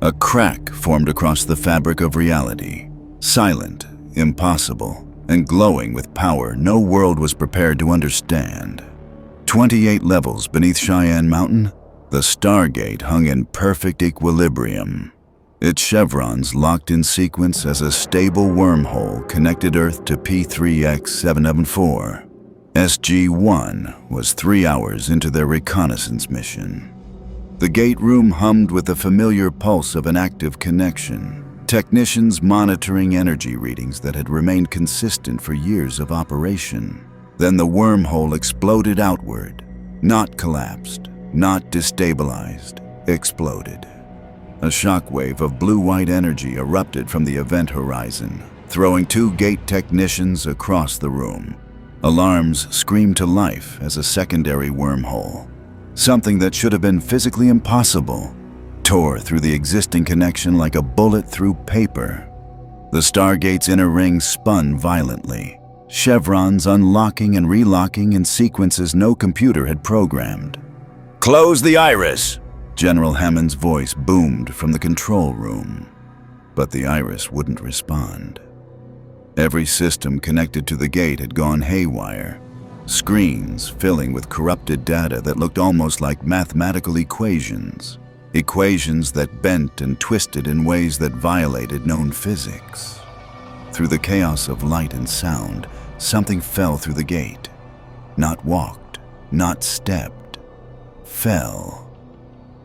A crack formed across the fabric of reality, silent, impossible, and glowing with power no world was prepared to understand. 28 levels beneath Cheyenne Mountain, the Stargate hung in perfect equilibrium. Its chevrons locked in sequence as a stable wormhole connected Earth to P3X774. SG-1 was 3 hours into their reconnaissance mission. The gate room hummed with the familiar pulse of an active connection, technicians monitoring energy readings that had remained consistent for years of operation. Then the wormhole exploded outward, not collapsed, not destabilized, exploded. A shockwave of blue-white energy erupted from the event horizon, throwing 2 gate technicians across the room. Alarms screamed to life as a secondary wormhole, something that should have been physically impossible, tore through the existing connection like a bullet through paper. The Stargate's inner ring spun violently, chevrons unlocking and relocking in sequences no computer had programmed. "Close the iris!" General Hammond's voice boomed from the control room. But the iris wouldn't respond. Every system connected to the gate had gone haywire, screens filling with corrupted data that looked almost like mathematical equations. Equations that bent and twisted in ways that violated known physics. Through the chaos of light and sound, something fell through the gate. Not walked, not stepped, fell.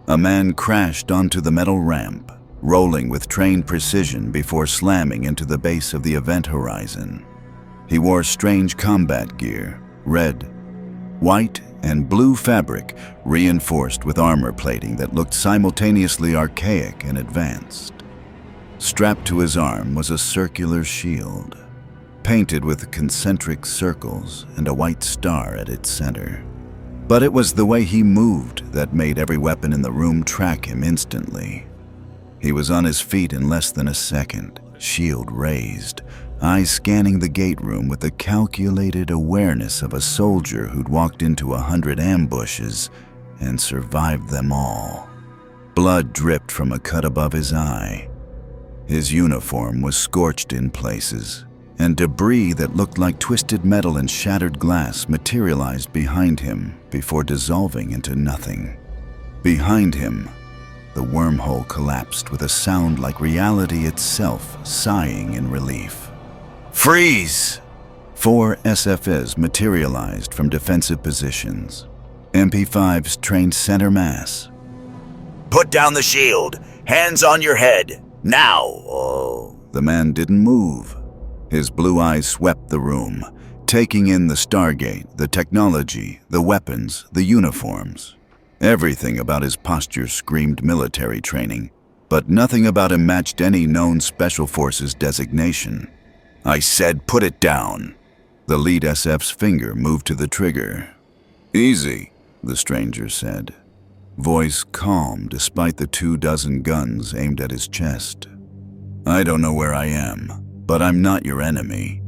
A man crashed onto the metal ramp, rolling with trained precision before slamming into the base of the event horizon. He wore strange combat gear, red, white, and blue fabric reinforced with armor plating that looked simultaneously archaic and advanced. Strapped to his arm was a circular shield, painted with concentric circles and a white star at its center. But it was the way he moved that made every weapon in the room track him instantly. He was on his feet in less than a second, shield raised, eyes scanning the gate room with the calculated awareness of a soldier who'd walked into 100 ambushes and survived them all. Blood dripped from a cut above his eye. His uniform was scorched in places, and debris that looked like twisted metal and shattered glass materialized behind him before dissolving into nothing. Behind him, the wormhole collapsed with a sound like reality itself sighing in relief. "Freeze!" 4 SFs materialized from defensive positions. MP5s trained center mass. "Put down the shield! Hands on your head! Now!" Oh. The man didn't move. His blue eyes swept the room, taking in the Stargate, the technology, the weapons, the uniforms. Everything about his posture screamed military training, but nothing about him matched any known Special Forces designation. "I said put it down." The lead SF's finger moved to the trigger. "Easy," the stranger said, voice calm despite the 24 guns aimed at his chest. "I don't know where I am, but I'm not your enemy."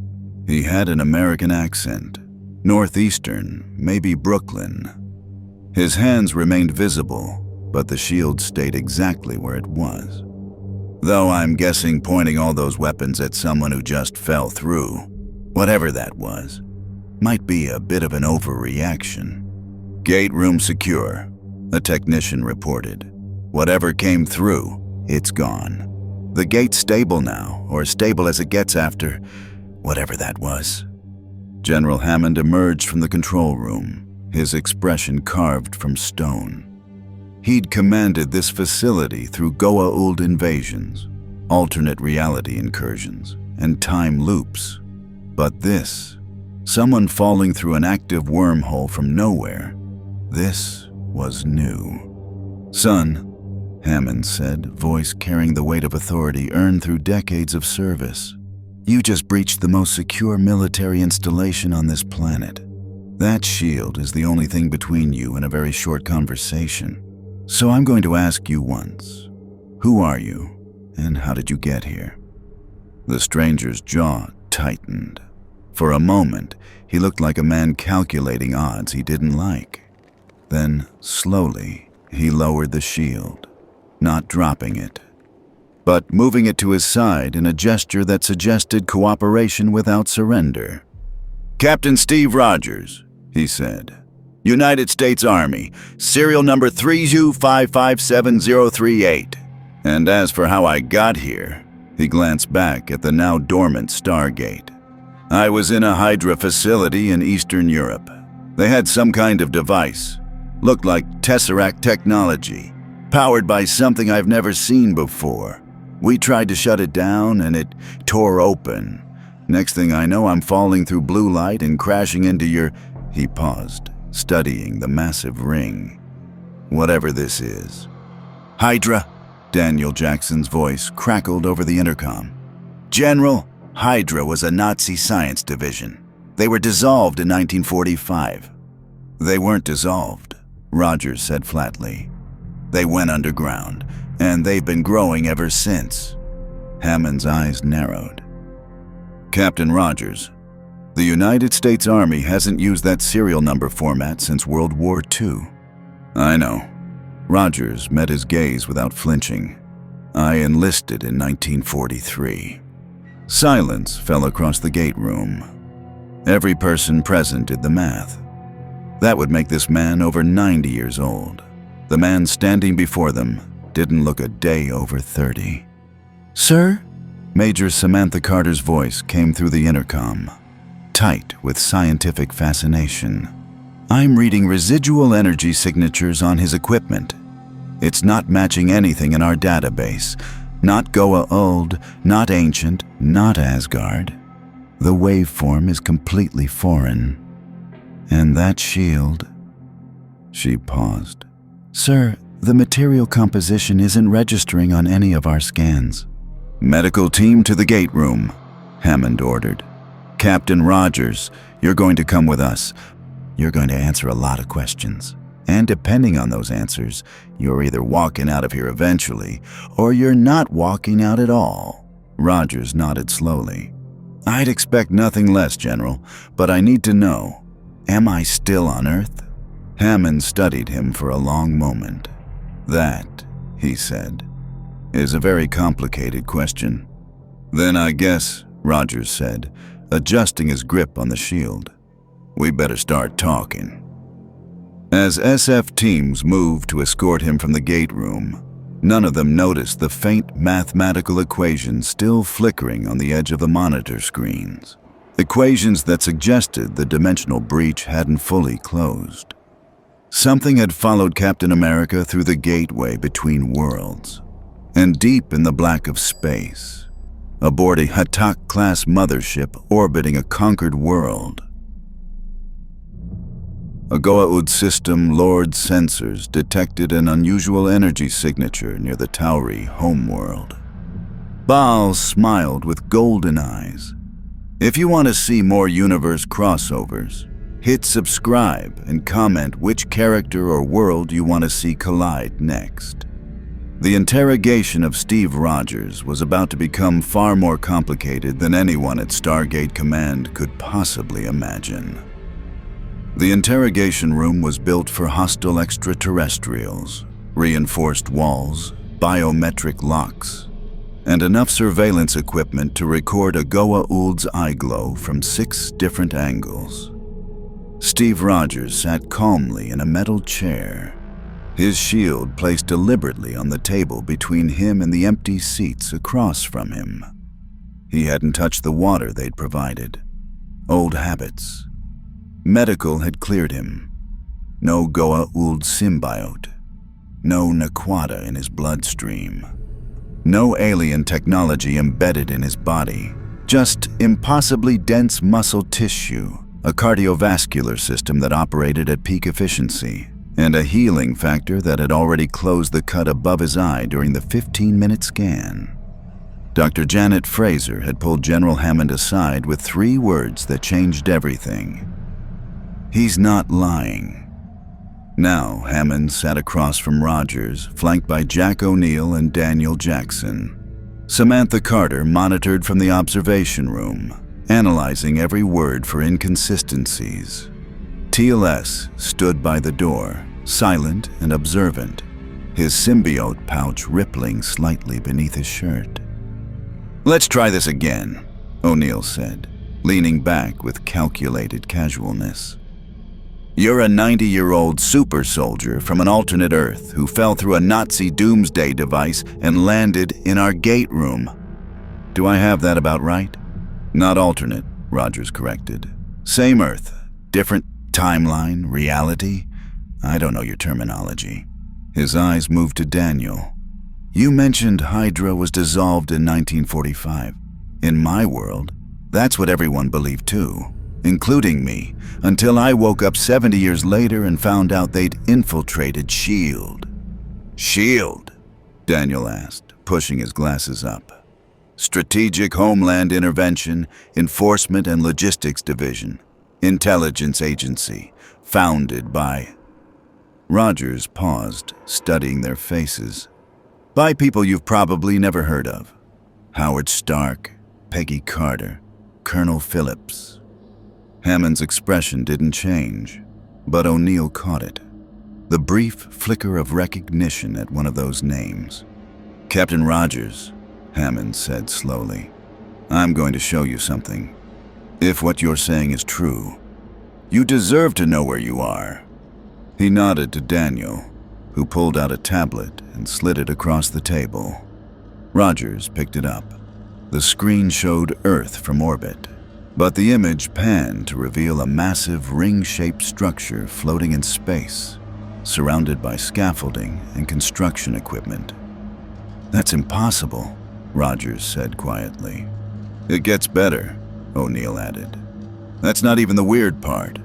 He had an American accent, northeastern, maybe Brooklyn. His hands remained visible, but the shield stayed exactly where it was. Though I'm guessing pointing all those weapons at someone who just fell through, whatever that was, might be a bit of an overreaction. "Gate room secure," a technician reported. "Whatever came through, it's gone. The gate's stable now, or stable as it gets after whatever that was." General Hammond emerged from the control room, his expression carved from stone. He'd commanded this facility through Goa'uld invasions, alternate reality incursions, and time loops. But this, someone falling through an active wormhole from nowhere, this was new. "Son," Hammond said, voice carrying the weight of authority earned through decades of service, "you just breached the most secure military installation on this planet. That shield is the only thing between you and a very short conversation. So I'm going to ask you once, who are you, and how did you get here?" The stranger's jaw tightened. For a moment, he looked like a man calculating odds he didn't like. Then, slowly, he lowered the shield, not dropping it, but moving it to his side in a gesture that suggested cooperation without surrender. "Captain Steve Rogers," he said. "United States Army, serial number 3255738. And as for how I got here," he glanced back at the now dormant Stargate. "I was in a Hydra facility in Eastern Europe. They had some kind of device. Looked like Tesseract technology, powered by something I've never seen before. We tried to shut it down and it tore open. Next thing I know, I'm falling through blue light and crashing into your..." He paused, studying the massive ring. "Whatever this is." "Hydra," Daniel Jackson's voice crackled over the intercom. "General, Hydra was a Nazi science division. They were dissolved in 1945. "They weren't dissolved," Rogers said flatly. "They went underground, and they've been growing ever since." Hammond's eyes narrowed. "Captain Rogers, the United States Army hasn't used that serial number format since World War II. "I know." Rogers met his gaze without flinching. "I enlisted in 1943. Silence fell across the gate room. Every person present did the math. That would make this man over 90 years old. The man standing before them didn't look a day over 30. "Sir?" Major Samantha Carter's voice came through the intercom, tight with scientific fascination. "I'm reading residual energy signatures on his equipment. It's not matching anything in our database. Not Goa'uld, not ancient, not Asgard. The waveform is completely foreign. And that shield..." She paused. "Sir, the material composition isn't registering on any of our scans." "Medical team to the gate room," Hammond ordered. "Captain Rogers, you're going to come with us. You're going to answer a lot of questions. And depending on those answers, you're either walking out of here eventually, or you're not walking out at all." Rogers nodded slowly. "I'd expect nothing less, General, but I need to know, am I still on Earth?" Hammond studied him for a long moment. "That," he said, "is a very complicated question." "Then I guess," Rogers said, adjusting his grip on the shield, "we better start talking." As SF teams moved to escort him from the gate room, none of them noticed the faint mathematical equations still flickering on the edge of the monitor screens. Equations that suggested the dimensional breach hadn't fully closed. Something had followed Captain America through the gateway between worlds, and deep in the black of space, aboard a Hatak-class mothership orbiting a conquered world. A Goa'uld system Lord's sensors detected an unusual energy signature near the Tauri homeworld. Baal smiled with golden eyes. "If you want to see more universe crossovers, hit subscribe and comment which character or world you want to see collide next." The interrogation of Steve Rogers was about to become far more complicated than anyone at Stargate Command could possibly imagine. The interrogation room was built for hostile extraterrestrials, reinforced walls, biometric locks, and enough surveillance equipment to record a Goa'uld's eye glow from 6 different angles. Steve Rogers sat calmly in a metal chair, his shield placed deliberately on the table between him and the empty seats across from him. He hadn't touched the water they'd provided. Old habits. Medical had cleared him. No Goa'uld symbiote. No Naquata in his bloodstream. No alien technology embedded in his body. Just impossibly dense muscle tissue, a cardiovascular system that operated at peak efficiency, and a healing factor that had already closed the cut above his eye during the 15-minute scan. Dr. Janet Fraser had pulled General Hammond aside with 3 words that changed everything. "He's not lying." Now Hammond sat across from Rogers, flanked by Jack O'Neill and Daniel Jackson. Samantha Carter monitored from the observation room, analyzing every word for inconsistencies. TLS stood by the door, silent and observant, his symbiote pouch rippling slightly beneath his shirt. "Let's try this again," O'Neill said, leaning back with calculated casualness. "You're a 90-year-old super soldier from an alternate Earth who fell through a Nazi doomsday device and landed in our gate room. Do I have that about right?" "Not alternate," Rogers corrected. "Same Earth, different timeline, reality. I don't know your terminology." His eyes moved to Daniel. "You mentioned Hydra was dissolved in 1945. In my world, that's what everyone believed too, including me, until I woke up 70 years later and found out they'd infiltrated S.H.I.E.L.D. "S.H.I.E.L.D.?" Daniel asked, pushing his glasses up. "Strategic Homeland Intervention, Enforcement and Logistics Division. Intelligence agency, founded by..." Rogers paused, studying their faces. "By people you've probably never heard of. Howard Stark, Peggy Carter, Colonel Phillips." Hammond's expression didn't change, but O'Neill caught it. The brief flicker of recognition at one of those names. "Captain Rogers," Hammond said slowly, "I'm going to show you something. If what you're saying is true, you deserve to know where you are." He nodded to Daniel, who pulled out a tablet and slid it across the table. Rogers picked it up. The screen showed Earth from orbit, but the image panned to reveal a massive ring-shaped structure floating in space, surrounded by scaffolding and construction equipment. "That's impossible," Rogers said quietly. "It gets better," O'Neill added. "That's not even the weird part."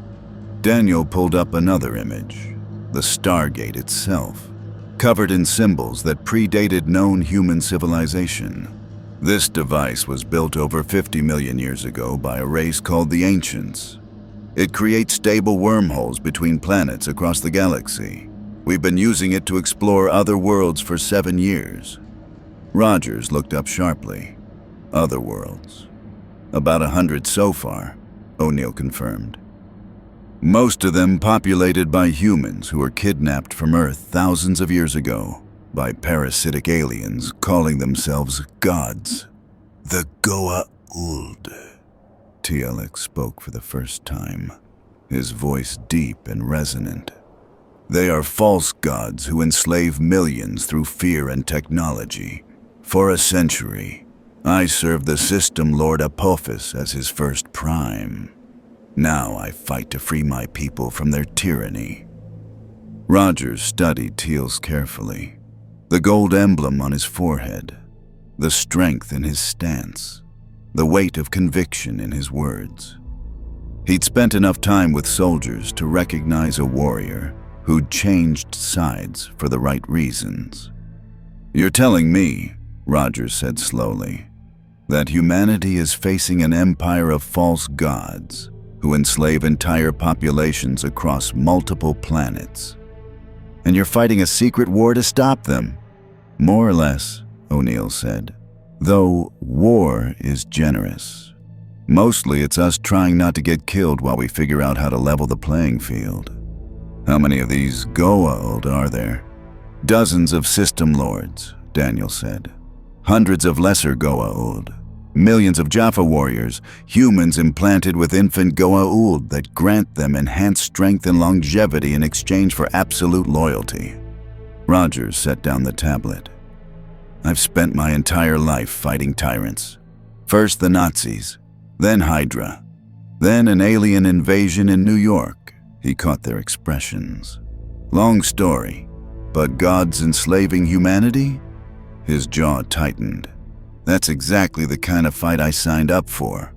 Daniel pulled up another image, the Stargate itself, covered in symbols that predated known human civilization. This device was built over 50 million years ago by a race called the Ancients. It creates stable wormholes between planets across the galaxy. We've been using it to explore other worlds for 7 years. Rogers looked up sharply. "Other worlds?" "About 100 so far," O'Neill confirmed. "Most of them populated by humans who were kidnapped from Earth thousands of years ago by parasitic aliens calling themselves gods. The Goa'uld." Teal'c spoke for the first time, his voice deep and resonant. "They are false gods who enslave millions through fear and technology. For a century, I served the System Lord Apophis as his first prime. Now I fight to free my people from their tyranny." Rogers studied Teal'c carefully. The gold emblem on his forehead, the strength in his stance, the weight of conviction in his words. He'd spent enough time with soldiers to recognize a warrior who'd changed sides for the right reasons. "You're telling me," Rogers said slowly, "that humanity is facing an empire of false gods who enslave entire populations across multiple planets. And you're fighting a secret war to stop them." "More or less," O'Neill said, "though war is generous. Mostly it's us trying not to get killed while we figure out how to level the playing field." "How many of these Goa'uld are there?" "Dozens of system lords," Daniel said. "Hundreds of lesser Goa'uld. Millions of Jaffa warriors, humans implanted with infant Goa'uld that grant them enhanced strength and longevity in exchange for absolute loyalty." Rogers set down the tablet. "I've spent my entire life fighting tyrants. First the Nazis, then Hydra, then an alien invasion in New York." He caught their expressions. "Long story, but gods enslaving humanity?" His jaw tightened. "That's exactly the kind of fight I signed up for."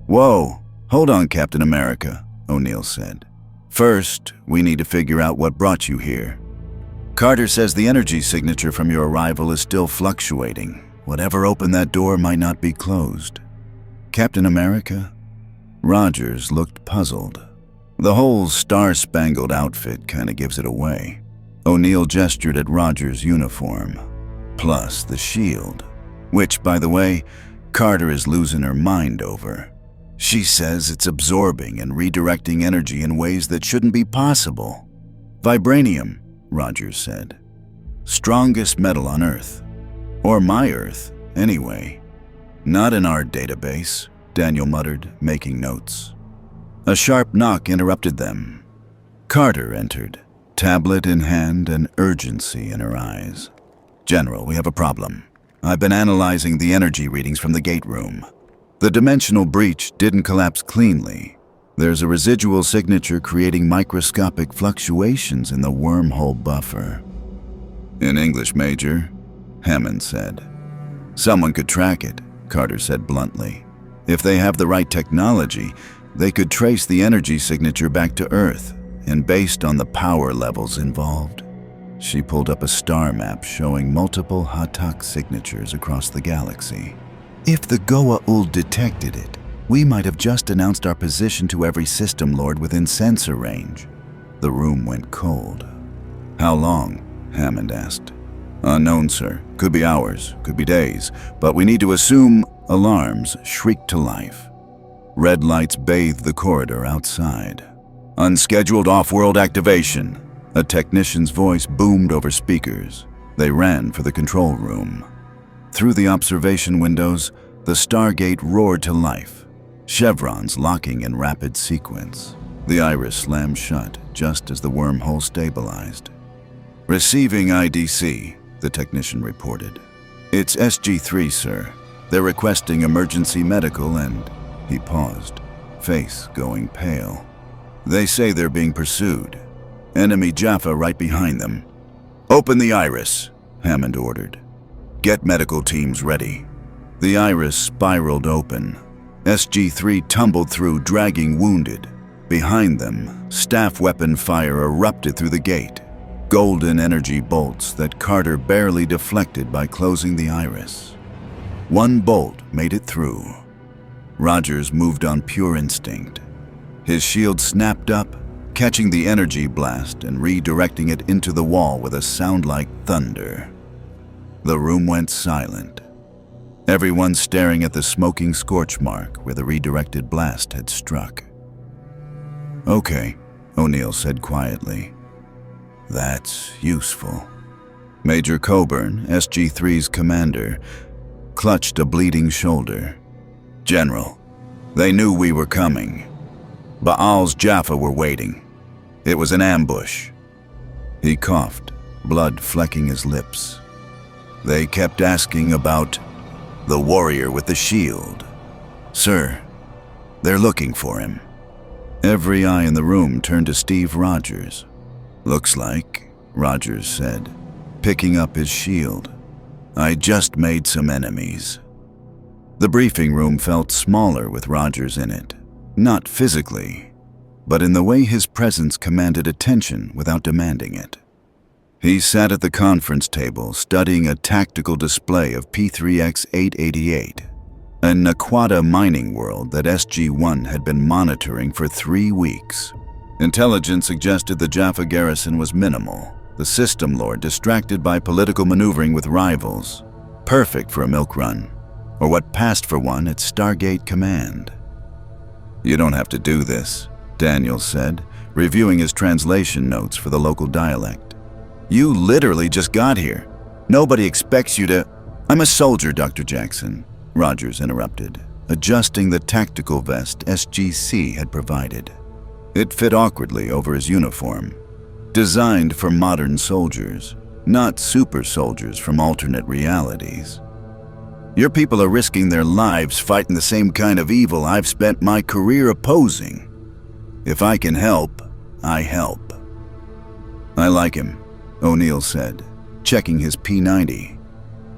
"Whoa, hold on, Captain America," O'Neill said. "First, we need to figure out what brought you here. Carter says the energy signature from your arrival is still fluctuating. Whatever opened that door might not be closed." "Captain America?" Rogers looked puzzled. "The whole star-spangled outfit kind of gives it away." O'Neill gestured at Rogers' uniform. "Plus the shield. Which, by the way, Carter is losing her mind over. She says it's absorbing and redirecting energy in ways that shouldn't be possible." "Vibranium," Rogers said. Strongest metal on Earth. Or my Earth, anyway. Not in our database, Daniel muttered, making notes. A sharp knock interrupted them. Carter entered, tablet in hand and urgency in her eyes. General, we have a problem. I've been analyzing the energy readings from the gate room. The dimensional breach didn't collapse cleanly. There's a residual signature creating microscopic fluctuations in the wormhole buffer. In English, Major, Hammond said. Someone could track it, Carter said bluntly. If they have the right technology, they could trace the energy signature back to Earth, and based on the power levels involved. She pulled up a star map showing multiple Hatak signatures across the galaxy. If the Goa'uld detected it, we might have just announced our position to every system lord within sensor range. The room went cold. How long? Hammond asked. Unknown, sir. Could be hours, could be days, but we need to assume alarms shrieked to life. Red lights bathed the corridor outside. Unscheduled off-world activation. A technician's voice boomed over speakers. They ran for the control room. Through the observation windows, the Stargate roared to life. Chevrons locking in rapid sequence. The iris slammed shut just as the wormhole stabilized. Receiving IDC, the technician reported. It's SG-3, sir. They're requesting emergency medical and... He paused, face going pale. They say they're being pursued. Enemy Jaffa right behind them. Open the iris, Hammond ordered. Get medical teams ready. The iris spiraled open. SG-3 tumbled through, dragging wounded. Behind them, staff weapon fire erupted through the gate. Golden energy bolts that Carter barely deflected by closing the iris. One bolt made it through. Rogers moved on pure instinct. His shield snapped up, catching the energy blast and redirecting it into the wall with a sound like thunder. The room went silent. Everyone staring at the smoking scorch mark where the redirected blast had struck. Okay, O'Neill said quietly. That's useful. Major Coburn, SG-3's commander, clutched a bleeding shoulder. General, they knew we were coming. Baal's Jaffa were waiting. It was an ambush. He coughed, blood flecking his lips. They kept asking about the warrior with the shield. Sir, they're looking for him. Every eye in the room turned to Steve Rogers. Looks like, Rogers said, picking up his shield. I just made some enemies. The briefing room felt smaller with Rogers in it. Not physically, but in the way his presence commanded attention without demanding it. He sat at the conference table studying a tactical display of P3X-888, a Naquata mining world that SG-1 had been monitoring for 3 weeks. Intelligence suggested the Jaffa garrison was minimal, the system lord distracted by political maneuvering with rivals. Perfect for a milk run, or what passed for one at Stargate Command. You don't have to do this, Daniel said, reviewing his translation notes for the local dialect. You literally just got here. Nobody expects you to... I'm a soldier, Dr. Jackson, Rogers interrupted, adjusting the tactical vest SGC had provided. It fit awkwardly over his uniform. Designed for modern soldiers, not super soldiers from alternate realities. Your people are risking their lives fighting the same kind of evil I've spent my career opposing. If I can help, I help. I like him, O'Neill said, checking his P90.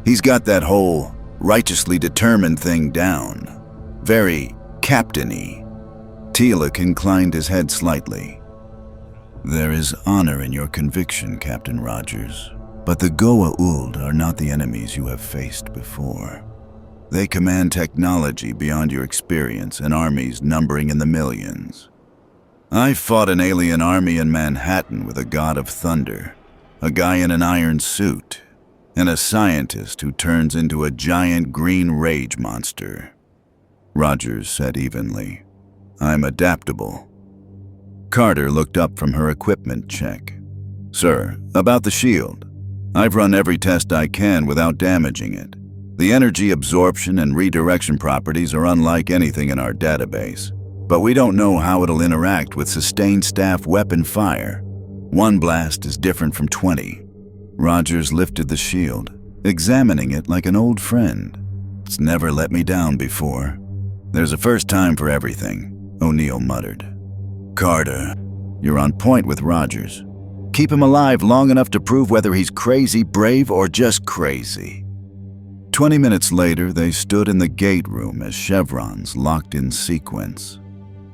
He's got that whole righteously determined thing down. Very captain-y. Teal'c inclined his head slightly. There is honor in your conviction, Captain Rogers, but the Goa'uld are not the enemies you have faced before. They command technology beyond your experience and armies numbering in the millions. I fought an alien army in Manhattan with a god of thunder, a guy in an iron suit, and a scientist who turns into a giant green rage monster. Rogers said evenly, I'm adaptable. Carter looked up from her equipment check. Sir, about the shield. I've run every test I can without damaging it. The energy absorption and redirection properties are unlike anything in our database, but we don't know how it'll interact with sustained staff weapon fire. One blast is different from 20. Rogers lifted the shield, examining it like an old friend. It's never let me down before. There's a first time for everything, O'Neill muttered. Carter, you're on point with Rogers. Keep him alive long enough to prove whether he's crazy, brave, or just crazy. 20 minutes later, they stood in the gate room as chevrons locked in sequence.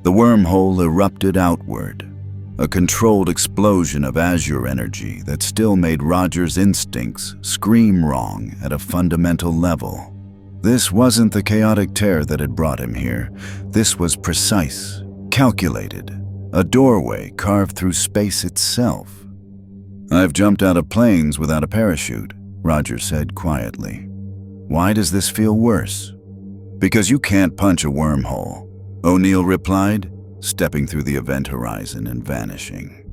The wormhole erupted outward, a controlled explosion of azure energy that still made Rogers' instincts scream wrong at a fundamental level. This wasn't the chaotic tear that had brought him here. This was precise, calculated, a doorway carved through space itself. I've jumped out of planes without a parachute, Rogers said quietly. Why does this feel worse? Because you can't punch a wormhole, O'Neill replied, stepping through the event horizon and vanishing.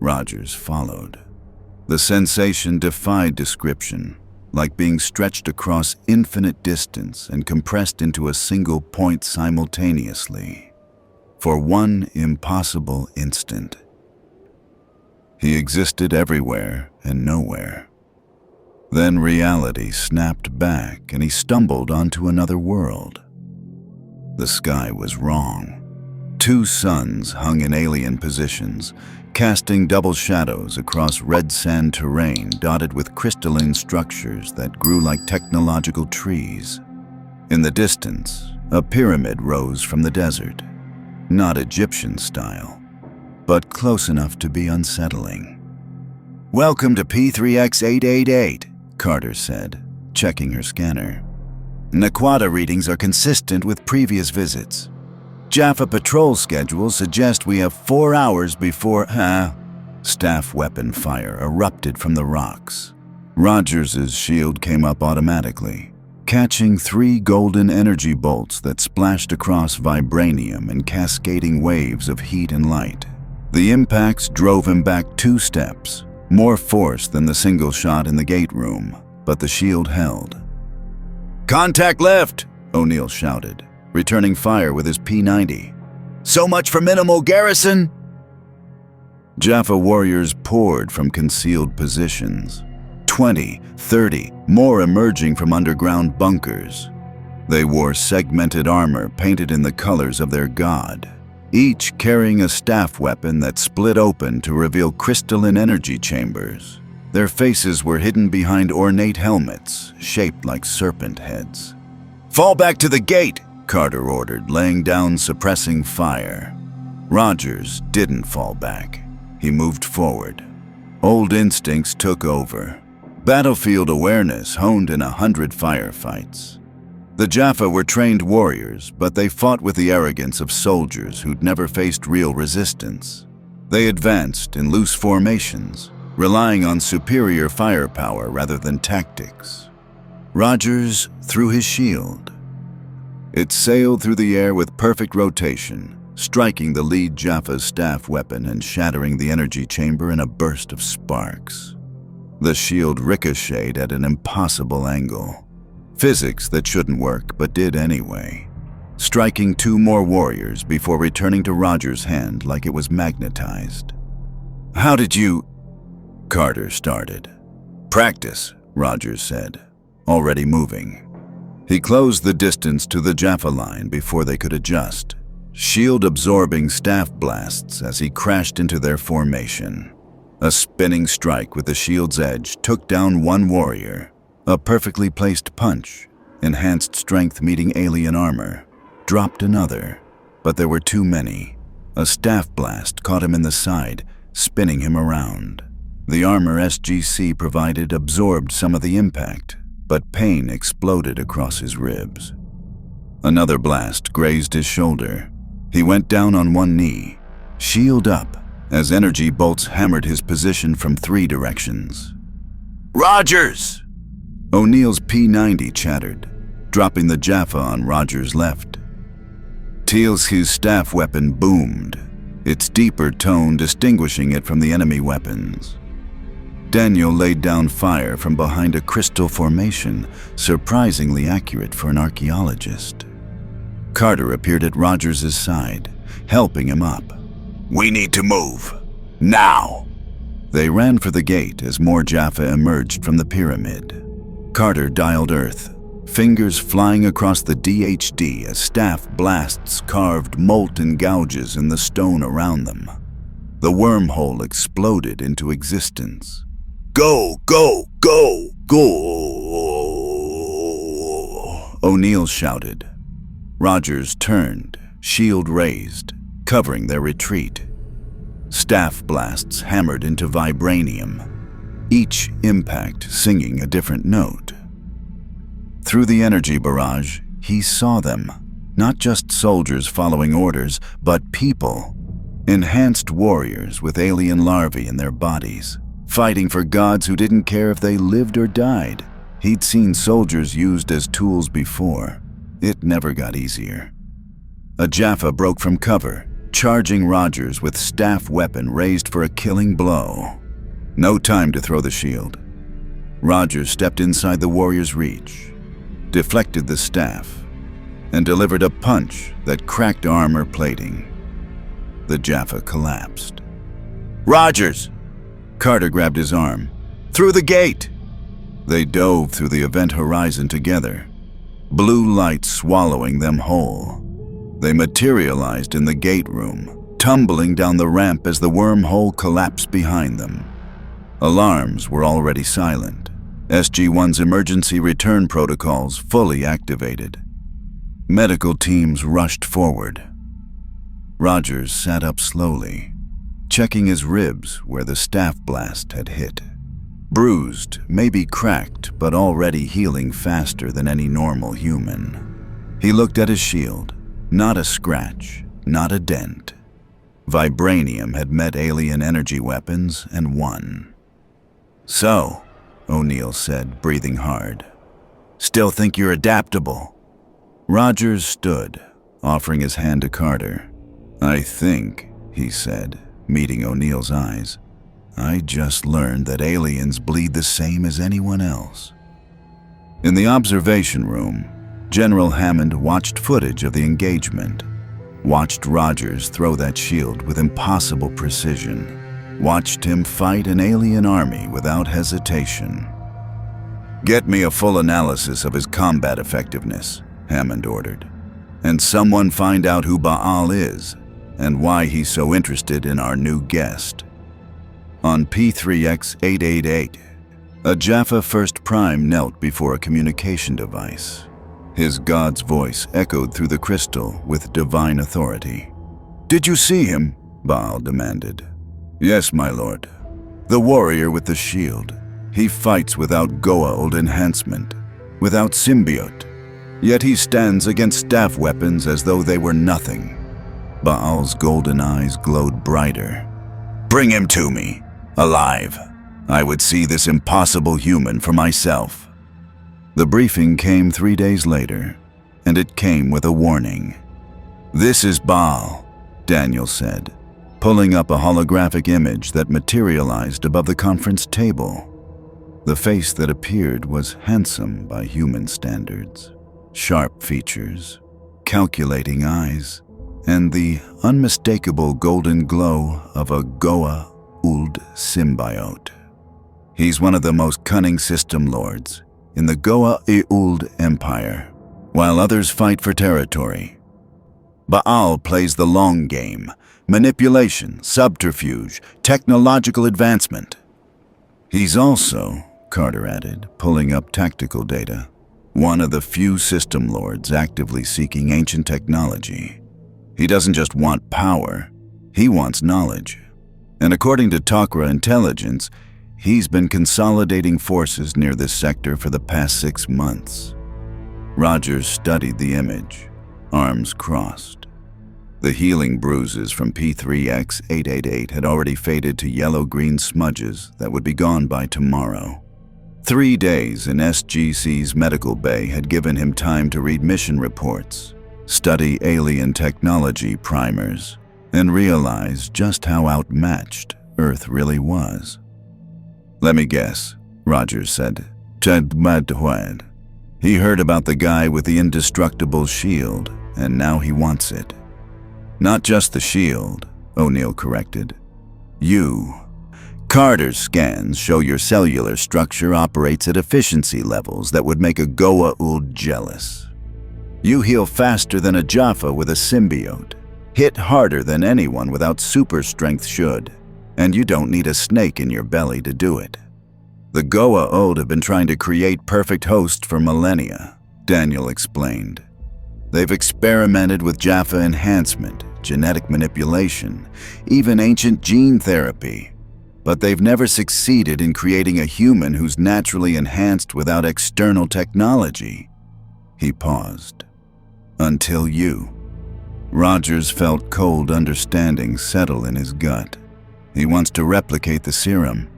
Rogers followed. The sensation defied description, like being stretched across infinite distance and compressed into a single point simultaneously. For one impossible instant. He existed everywhere and nowhere. Then reality snapped back and he stumbled onto another world. The sky was wrong. 2 suns hung in alien positions, casting double shadows across red sand terrain dotted with crystalline structures that grew like technological trees. In the distance, a pyramid rose from the desert, not Egyptian style, but close enough to be unsettling. Welcome to P3X888, Carter said, checking her scanner. Naquata readings are consistent with previous visits. Jaffa patrol schedules suggest we have 4 hours before, Staff weapon fire erupted from the rocks. Rogers' shield came up automatically, catching 3 golden energy bolts that splashed across vibranium in cascading waves of heat and light. The impacts drove him back 2 steps, more force than the single shot in the gate room, but the shield held. Contact left, O'Neill shouted, returning fire with his P90. So much for minimal garrison! Jaffa warriors poured from concealed positions. 20, 30, more emerging from underground bunkers. They wore segmented armor painted in the colors of their god, each carrying a staff weapon that split open to reveal crystalline energy chambers. Their faces were hidden behind ornate helmets, shaped like serpent heads. Fall back to the gate, Carter ordered, laying down suppressing fire. Rogers didn't fall back. He moved forward. Old instincts took over. Battlefield awareness honed in 100 firefights. The Jaffa were trained warriors, but they fought with the arrogance of soldiers who'd never faced real resistance. They advanced in loose formations, relying on superior firepower rather than tactics. Rogers threw his shield. It sailed through the air with perfect rotation, striking the lead Jaffa's staff weapon and shattering the energy chamber in a burst of sparks. The shield ricocheted at an impossible angle. Physics that shouldn't work but did anyway, striking 2 more warriors before returning to Rogers' hand like it was magnetized. How did you... Carter started. Practice, Rogers said, already moving. He closed the distance to the Jaffa line before they could adjust, shield-absorbing staff blasts as he crashed into their formation. A spinning strike with the shield's edge took down 1 warrior. A perfectly placed punch, enhanced strength meeting alien armor, dropped another, but there were too many. A staff blast caught him in the side, spinning him around. The armor SGC provided absorbed some of the impact, but pain exploded across his ribs. Another blast grazed his shoulder. He went down on 1 knee, shield up, as energy bolts hammered his position from 3 directions. Rogers! O'Neill's P90 chattered, dropping the Jaffa on Rogers' left. Teal'c's staff weapon boomed, its deeper tone distinguishing it from the enemy weapons. Daniel laid down fire from behind a crystal formation, surprisingly accurate for an archaeologist. Carter appeared at Rogers' side, helping him up. "We need to move. Now!" They ran for the gate as more Jaffa emerged from the pyramid. Carter dialed Earth, fingers flying across the DHD as staff blasts carved molten gouges in the stone around them. The wormhole exploded into existence. "Go, go, go, go!" O'Neill shouted. Rogers turned, shield raised, covering their retreat. Staff blasts hammered into vibranium, each impact singing a different note. Through the energy barrage, he saw them, not just soldiers following orders, but people, enhanced warriors with alien larvae in their bodies, fighting for gods who didn't care if they lived or died. He'd seen soldiers used as tools before. It never got easier. A Jaffa broke from cover, charging Rogers with staff weapon raised for a killing blow. No time to throw the shield. Rogers stepped inside the warrior's reach, deflected the staff, and delivered a punch that cracked armor plating. The Jaffa collapsed. "Rogers!" Carter grabbed his arm. "Through the gate!" They dove through the event horizon together, blue light swallowing them whole. They materialized in the gate room, tumbling down the ramp as the wormhole collapsed behind them. Alarms were already silent. SG-1's emergency return protocols fully activated. Medical teams rushed forward. Rogers sat up slowly, checking his ribs where the staff blast had hit. Bruised, maybe cracked, but already healing faster than any normal human. He looked at his shield. Not a scratch, not a dent. Vibranium had met alien energy weapons and won. "So," O'Neill said, breathing hard, "still think you're adaptable?" Rogers stood, offering his hand to Carter. "I think," he said, meeting O'Neill's eyes, "I just learned that aliens bleed the same as anyone else." In the observation room, General Hammond watched footage of the engagement, watched Rogers throw that shield with impossible precision, watched him fight an alien army without hesitation. "Get me a full analysis of his combat effectiveness," Hammond ordered, "and someone find out who Goa'uld is and why he's so interested in our new guest." On P3X-888, a Jaffa First Prime knelt before a communication device. His god's voice echoed through the crystal with divine authority. "Did you see him?" Goa'uld demanded. "Yes, my lord. The warrior with the shield. He fights without Goa'uld enhancement, without symbiote. Yet he stands against staff weapons as though they were nothing." Goa'uld's golden eyes glowed brighter. "Bring him to me, alive. I would see this impossible human for myself." The briefing came 3 days later, and it came with a warning. "This is Goa'uld," Daniel said, pulling up a holographic image that materialized above the conference table. The face that appeared was handsome by human standards. Sharp features, calculating eyes, and the unmistakable golden glow of a Goa'uld symbiote. He's one of the most cunning system lords in the Goa'uld Empire, while others fight for territory. Goa'uld plays the long game: manipulation, subterfuge, technological advancement. He's also, Carter added, pulling up tactical data, one of the few system lords actively seeking ancient technology. He doesn't just want power, he wants knowledge. And according to Tok'ra intelligence, he's been consolidating forces near this sector for the past 6 months. Rogers studied the image, arms crossed. The healing bruises from P3X-888 had already faded to yellow-green smudges that would be gone by tomorrow. 3 days in SGC's medical bay had given him time to read mission reports, study alien technology primers, and realize just how outmatched Earth really was. Let me guess, Rogers said. Chadmadhuad. He heard about the guy with the indestructible shield, and now he wants it. Not just the shield, O'Neill corrected. You. Carter's scans show your cellular structure operates at efficiency levels that would make a Goa'uld jealous. You heal faster than a Jaffa with a symbiote, hit harder than anyone without super strength should, and you don't need a snake in your belly to do it. The Goa'uld have been trying to create perfect hosts for millennia, Daniel explained. They've experimented with Jaffa enhancement, genetic manipulation, even ancient gene therapy, but they've never succeeded in creating a human who's naturally enhanced without external technology. He paused. Until you. Rogers felt cold understanding settle in his gut. He wants to replicate the serum,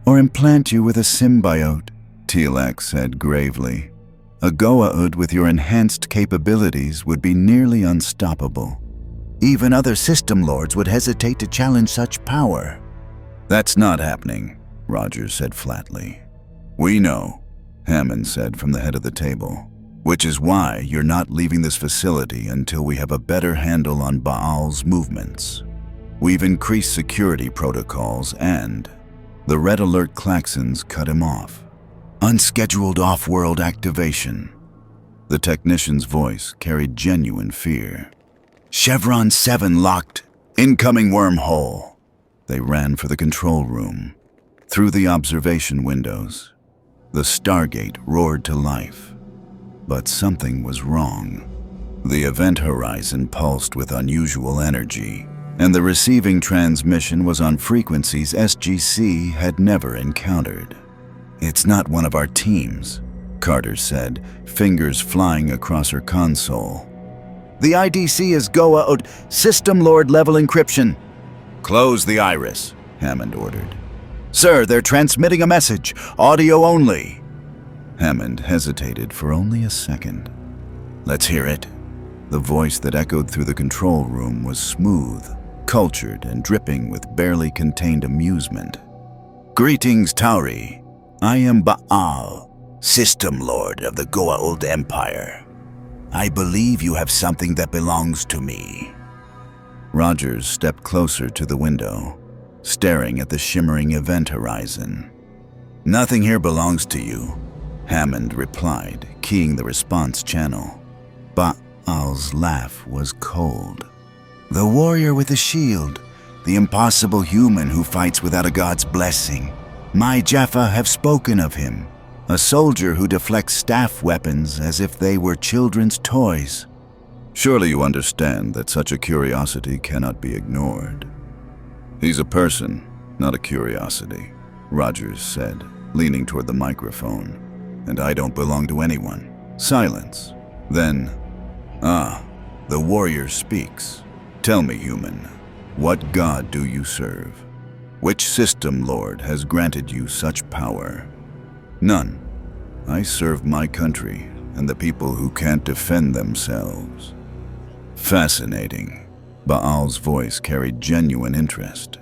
or implant you with a symbiote, Tilak said gravely. A Goa'uld with your enhanced capabilities would be nearly unstoppable. Even other system lords would hesitate to challenge such power. That's not happening, Rogers said flatly. We know, Hammond said from the head of the table, which is why you're not leaving this facility until we have a better handle on Baal's movements. We've increased security protocols and the red alert klaxons cut him off. Unscheduled off-world activation. The technician's voice carried genuine fear. Chevron 7 locked. Incoming wormhole. They ran for the control room. Through the observation windows, the Stargate roared to life. But something was wrong. The event horizon pulsed with unusual energy, and the receiving transmission was on frequencies SGC had never encountered. It's not one of our teams, Carter said, fingers flying across her console. The IDC is Goa'uld, System Lord level encryption. Close the iris, Hammond ordered. Sir, they're transmitting a message, audio only. Hammond hesitated for only a second. Let's hear it. The voice that echoed through the control room was smooth, cultured, and dripping with barely contained amusement. Greetings, Tauri. I am Baal, System Lord of the Goa'uld Empire. I believe you have something that belongs to me. Rogers stepped closer to the window, staring at the shimmering event horizon. Nothing here belongs to you, Hammond replied, keying the response channel. Baal's laugh was cold. The warrior with the shield, the impossible human who fights without a god's blessing. My Jaffa have spoken of him, a soldier who deflects staff weapons as if they were children's toys. Surely you understand that such a curiosity cannot be ignored. He's a person, not a curiosity, Rogers said, leaning toward the microphone. And I don't belong to anyone. Silence. Then, the warrior speaks. Tell me, human, what god do you serve? Which system lord has granted you such power? None. I serve my country and the people who can't defend themselves. Fascinating. Baal's voice carried genuine interest.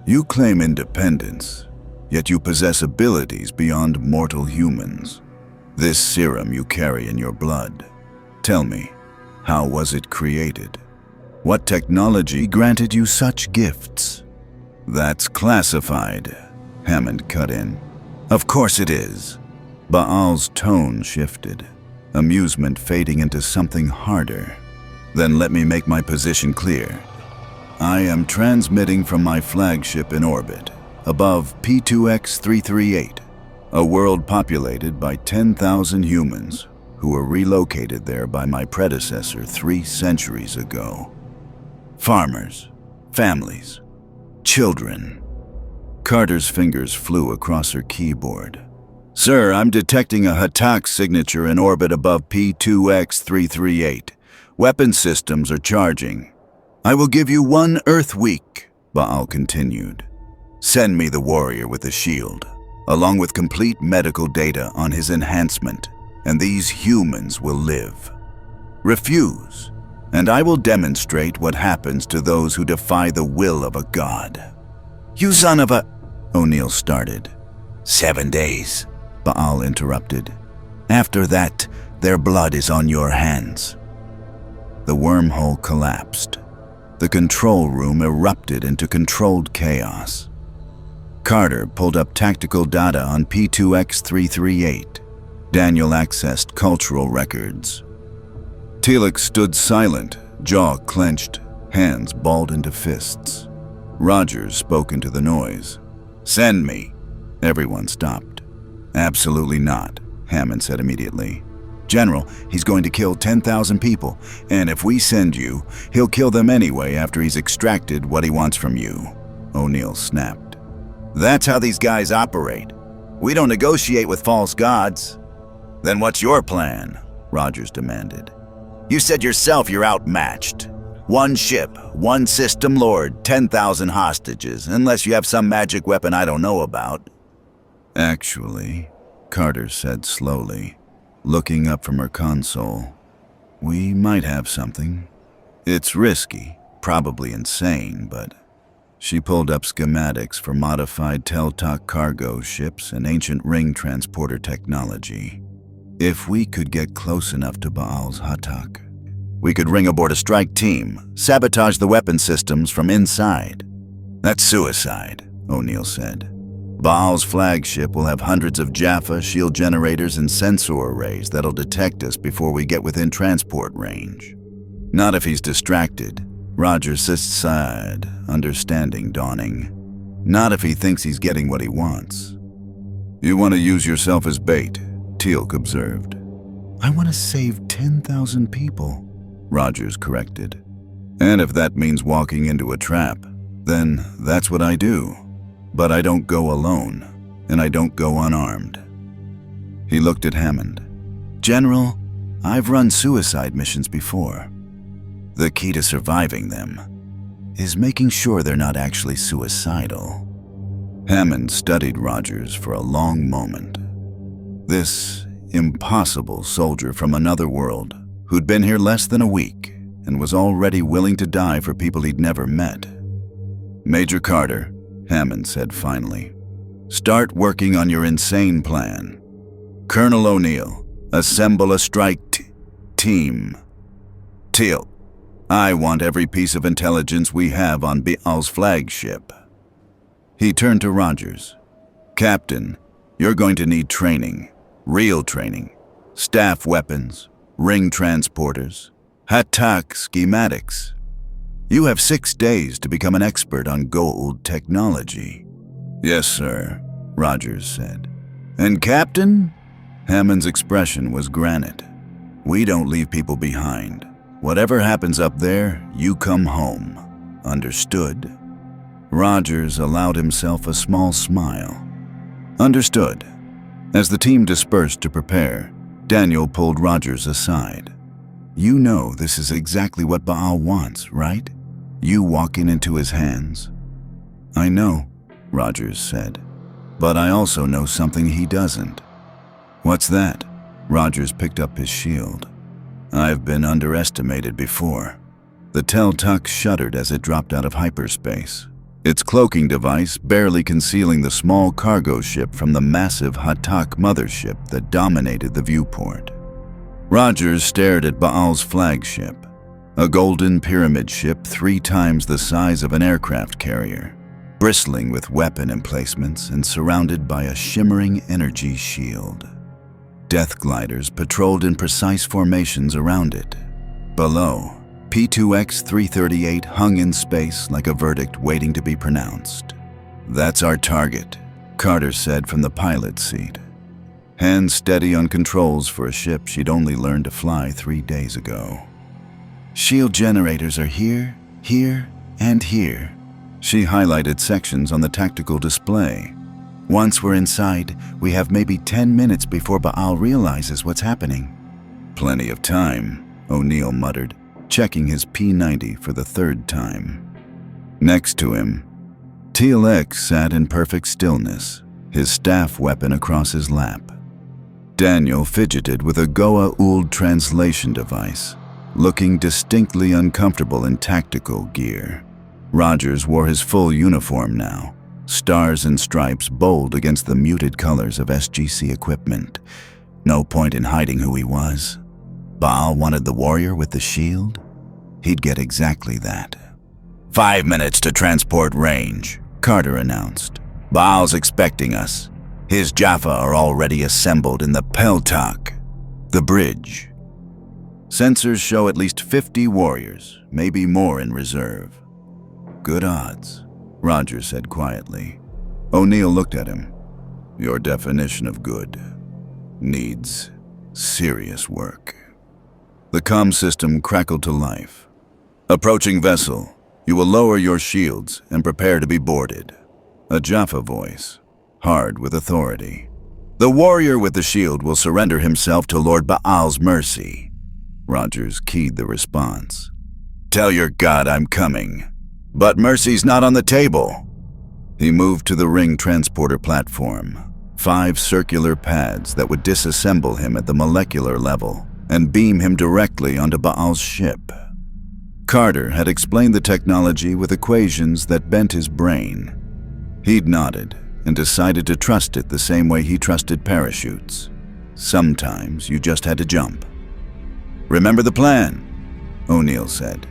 You claim independence, yet you possess abilities beyond mortal humans. This serum you carry in your blood. Tell me, how was it created? What technology granted you such gifts? That's classified, Hammond cut in. Of course it is. Baal's tone shifted, amusement fading into something harder. Then let me make my position clear. I am transmitting from my flagship in orbit, above P2X338, a world populated by 10,000 humans who were relocated there by my predecessor 3 centuries ago. Farmers, families, children. Carter's fingers flew across her keyboard. Sir, I'm detecting a Hatak signature in orbit above P2X338. Weapon systems are charging. I will give you 1 Earth week, Baal continued. Send me the warrior with the shield, along with complete medical data on his enhancement, and these humans will live. Refuse, and I will demonstrate what happens to those who defy the will of a god. You son of a... O'Neill started. 7 days, Baal interrupted. After that, their blood is on your hands. The wormhole collapsed. The control room erupted into controlled chaos. Carter pulled up tactical data on P2X338. Daniel accessed cultural records. Teal'c stood silent, jaw clenched, hands balled into fists. Rogers spoke into the noise. "Send me." Everyone stopped. "Absolutely not," Hammond said immediately. "General, he's going to kill 10,000 people, and if we send you, he'll kill them anyway after he's extracted what he wants from you," O'Neill snapped. "That's how these guys operate. We don't negotiate with false gods." "Then what's your plan?" Rogers demanded. "You said yourself you're outmatched. One ship, one system lord, 10,000 hostages, unless you have some magic weapon I don't know about." "Actually," Carter said slowly, looking up from her console, "we might have something. It's risky, probably insane, but..." She pulled up schematics for modified Teltok cargo ships and ancient ring transporter technology. "If we could get close enough to Baal's Hatak, we could ring aboard a strike team, sabotage the weapon systems from inside." "That's suicide," O'Neill said. "Baal's flagship will have hundreds of Jaffa shield generators and sensor arrays that'll detect us before we get within transport range." "Not if he's distracted," Rogers sighed, understanding dawning. "Not if he thinks he's getting what he wants." "You want to use yourself as bait," Teal'c observed. "I want to save 10,000 people," Rogers corrected. "And if that means walking into a trap, then that's what I do. But I don't go alone, and I don't go unarmed." He looked at Hammond. "General, I've run suicide missions before. The key to surviving them is making sure they're not actually suicidal." Hammond studied Rogers for a long moment. This impossible soldier from another world who'd been here less than a week and was already willing to die for people he'd never met. "Major Carter," Hammond said finally, "start working on your insane plan. Colonel O'Neill, assemble a strike team. Teal'c, I want every piece of intelligence we have on Baal's flagship." He turned to Rogers. "Captain, you're going to need training, real training, staff weapons, ring transporters, Hatak schematics. You have 6 days to become an expert on Goa'uld technology." "Yes, sir," Rogers said. "And Captain?" Hammond's expression was granite. "We don't leave people behind. Whatever happens up there, you come home. Understood?" Rogers allowed himself a small smile. "Understood." As the team dispersed to prepare, Daniel pulled Rogers aside. "You know this is exactly what Baal wants, right? You walking into his hands." "I know," Rogers said. "But I also know something he doesn't." "What's that?" Rogers picked up his shield. "I've been underestimated before." The Teltok shuddered as it dropped out of hyperspace, its cloaking device barely concealing the small cargo ship from the massive Hatak mothership that dominated the viewport. Rogers stared at Baal's flagship, a golden pyramid ship 3 times the size of an aircraft carrier, bristling with weapon emplacements and surrounded by a shimmering energy shield. Death gliders patrolled in precise formations around it. Below, P2X338 hung in space like a verdict waiting to be pronounced. "That's our target," Carter said from the pilot's seat. Hands steady on controls for a ship she'd only learned to fly 3 days ago. "Shield generators are here, here, and here." She highlighted sections on the tactical display. "Once we're inside, we have maybe 10 minutes before Baal realizes what's happening." "Plenty of time," O'Neill muttered, checking his P90 for the 3rd time. Next to him, Teal'c sat in perfect stillness, his staff weapon across his lap. Daniel fidgeted with a Goa'uld translation device, looking distinctly uncomfortable in tactical gear. Rogers wore his full uniform now, stars and stripes bold against the muted colors of SGC equipment. No point in hiding who he was. Baal wanted the warrior with the shield. He'd get exactly that. 5 minutes to transport range, Carter announced. Baal's expecting us. His Jaffa are already assembled in the Peltak, the bridge. Sensors show at least 50 warriors, maybe more in reserve. Good odds, Rogers said quietly. O'Neill looked at him. Your definition of good needs serious work. The comm system crackled to life. Approaching vessel, you will lower your shields and prepare to be boarded. A Jaffa voice, hard with authority. The warrior with the shield will surrender himself to Lord Baal's mercy. Rogers keyed the response. Tell your god I'm coming, but mercy's not on the table. He moved to the ring transporter platform, 5 circular pads that would disassemble him at the molecular level and beam him directly onto Baal's ship. Carter had explained the technology with equations that bent his brain. He'd nodded and decided to trust it the same way he trusted parachutes. Sometimes you just had to jump. Remember the plan, O'Neill said.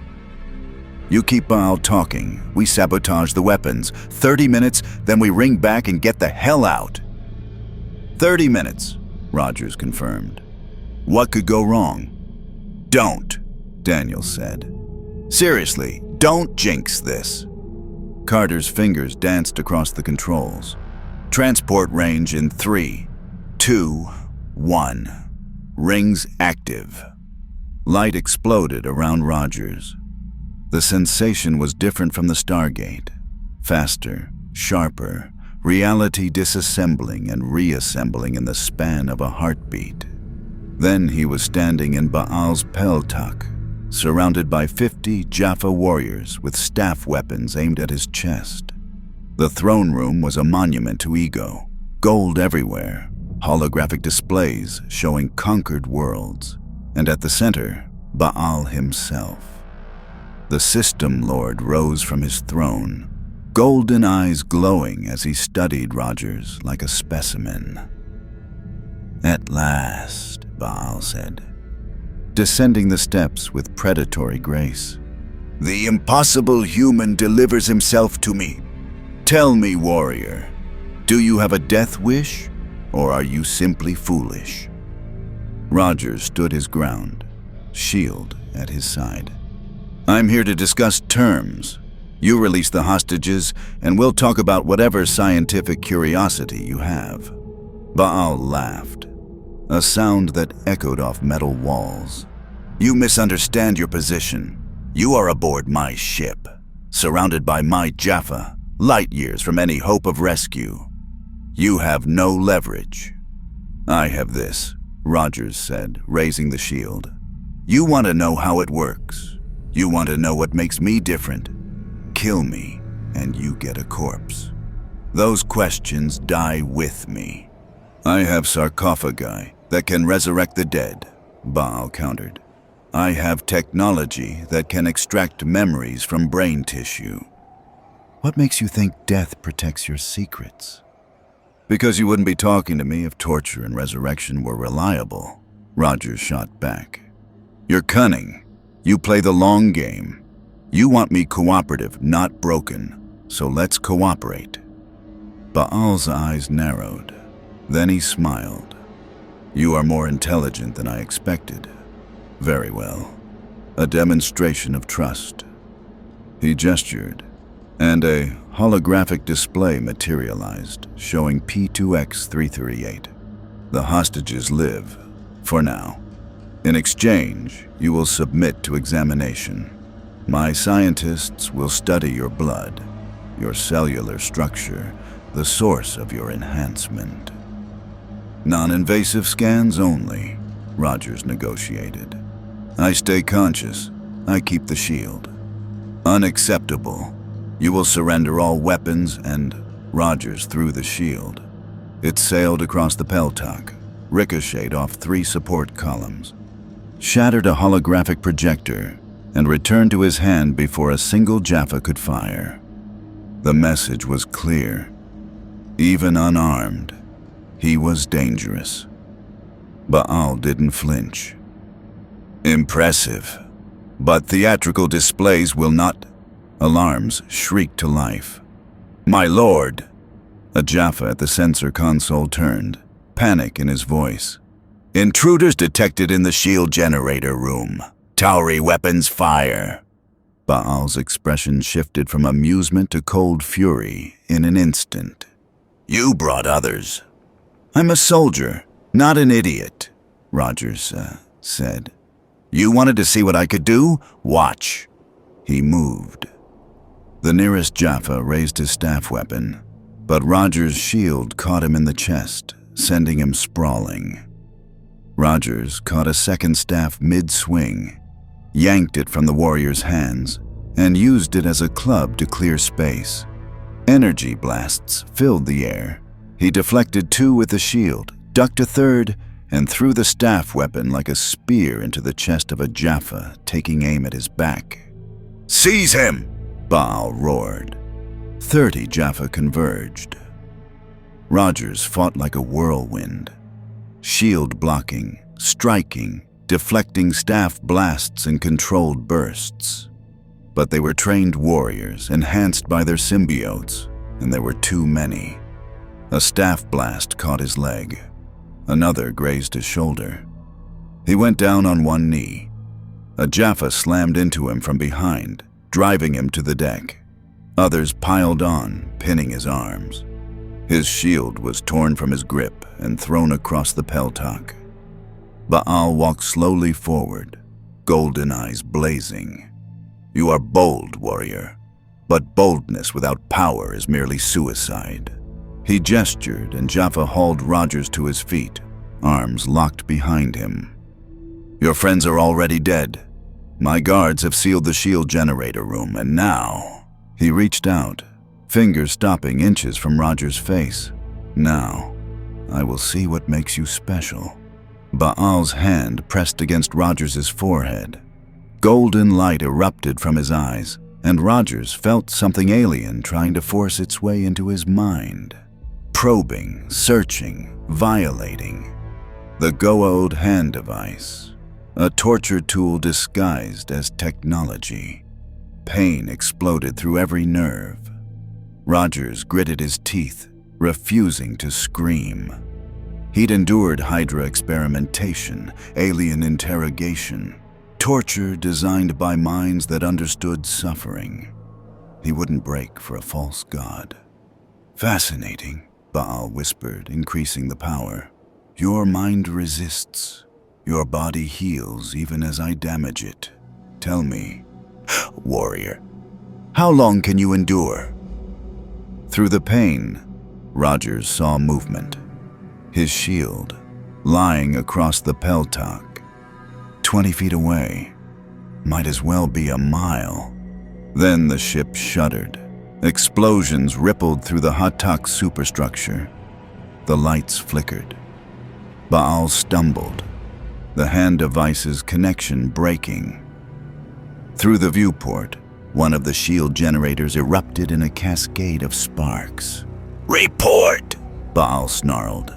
You keep Baal talking, we sabotage the weapons. 30 minutes, then we ring back and get the hell out. 30 minutes, Rogers confirmed. What could go wrong? Don't, Daniel said. Seriously, don't jinx this. Carter's fingers danced across the controls. Transport range in 3, 2, 1. Rings active. Light exploded around Rogers. The sensation was different from the Stargate. Faster, sharper, reality disassembling and reassembling in the span of a heartbeat. Then he was standing in Baal's Peltak, surrounded by 50 Jaffa warriors with staff weapons aimed at his chest. The throne room was a monument to ego, gold everywhere, holographic displays showing conquered worlds, and at the center, Baal himself. The System Lord rose from his throne, golden eyes glowing as he studied Rogers like a specimen. At last, Baal said, descending the steps with predatory grace. The impossible human delivers himself to me. Tell me, warrior, do you have a death wish, or are you simply foolish? Rogers stood his ground, shield at his side. I'm here to discuss terms. You release the hostages, and we'll talk about whatever scientific curiosity you have. Baal laughed, a sound that echoed off metal walls. You misunderstand your position. You are aboard my ship, surrounded by my Jaffa, light years from any hope of rescue. You have no leverage. I have this, Rogers said, raising the shield. You want to know how it works. You want to know what makes me different. Kill me, and you get a corpse. Those questions die with me. I have sarcophagi that can resurrect the dead, Baal countered. I have technology that can extract memories from brain tissue. What makes you think death protects your secrets? Because you wouldn't be talking to me if torture and resurrection were reliable, Rogers shot back. You're cunning. You play the long game. You want me cooperative, not broken, so let's cooperate. Baal's eyes narrowed. Then he smiled. You are more intelligent than I expected. Very well. A demonstration of trust. He gestured, and a holographic display materialized, showing P2X338. The hostages live, for now. In exchange, you will submit to examination. My scientists will study your blood, your cellular structure, the source of your enhancement. Non-invasive scans only, Rogers negotiated. I stay conscious. I keep the shield. Unacceptable. You will surrender all weapons, and Rogers threw the shield. It sailed across the Peltak, ricocheted off 3 support columns, shattered a holographic projector, and returned to his hand before a single Jaffa could fire. The message was clear. Even unarmed, he was dangerous. Goa'uld didn't flinch. Impressive, but theatrical displays will not. Alarms shrieked to life. "My lord!" A Jaffa at the sensor console turned, panic in his voice. "Intruders detected in the shield generator room. Tauri weapons fire." Goa'uld's expression shifted from amusement to cold fury in an instant. "You brought others." "I'm a soldier, not an idiot," Rogers said. "You wanted to see what I could do? Watch." He moved. The nearest Jaffa raised his staff weapon, but Rogers' shield caught him in the chest, sending him sprawling. Rogers caught a second staff mid-swing, yanked it from the warrior's hands, and used it as a club to clear space. Energy blasts filled the air. He deflected two with the shield, ducked a third, and threw the staff weapon like a spear into the chest of a Jaffa, taking aim at his back. "Seize him!" Goa'uld roared. 30 Jaffa converged. Rogers fought like a whirlwind, shield blocking, striking, deflecting staff blasts in controlled bursts. But they were trained warriors, enhanced by their symbiotes, and there were too many. A staff blast caught his leg. Another grazed his shoulder. He went down on one knee. A Jaffa slammed into him from behind, driving him to the deck. Others piled on, pinning his arms. His shield was torn from his grip and thrown across the peltok. Goa'uld walked slowly forward, golden eyes blazing. "You are bold, warrior, but boldness without power is merely suicide." He gestured, and Jaffa hauled Rogers to his feet, arms locked behind him. "Your friends are already dead. My guards have sealed the shield generator room, and now..." He reached out, fingers stopping inches from Rogers' face. "Now, I will see what makes you special." Goa'uld's hand pressed against Rogers' forehead. Golden light erupted from his eyes, and Rogers felt something alien trying to force its way into his mind. Probing, searching, violating. The Goa'uld hand device, a torture tool disguised as technology. Pain exploded through every nerve. Rogers gritted his teeth, refusing to scream. He'd endured Hydra experimentation, alien interrogation, torture designed by minds that understood suffering. He wouldn't break for a false god. "Fascinating," Goa'uld whispered, increasing the power. "Your mind resists. Your body heals even as I damage it. Tell me, warrior, how long can you endure?" Through the pain, Rogers saw movement. His shield, lying across the peltok, 20 feet away. Might as well be a mile. Then the ship shuddered. Explosions rippled through the Hatak superstructure. The lights flickered. Goa'uld stumbled, the hand device's connection breaking. Through the viewport, one of the shield generators erupted in a cascade of sparks. "Report!" Goa'uld snarled.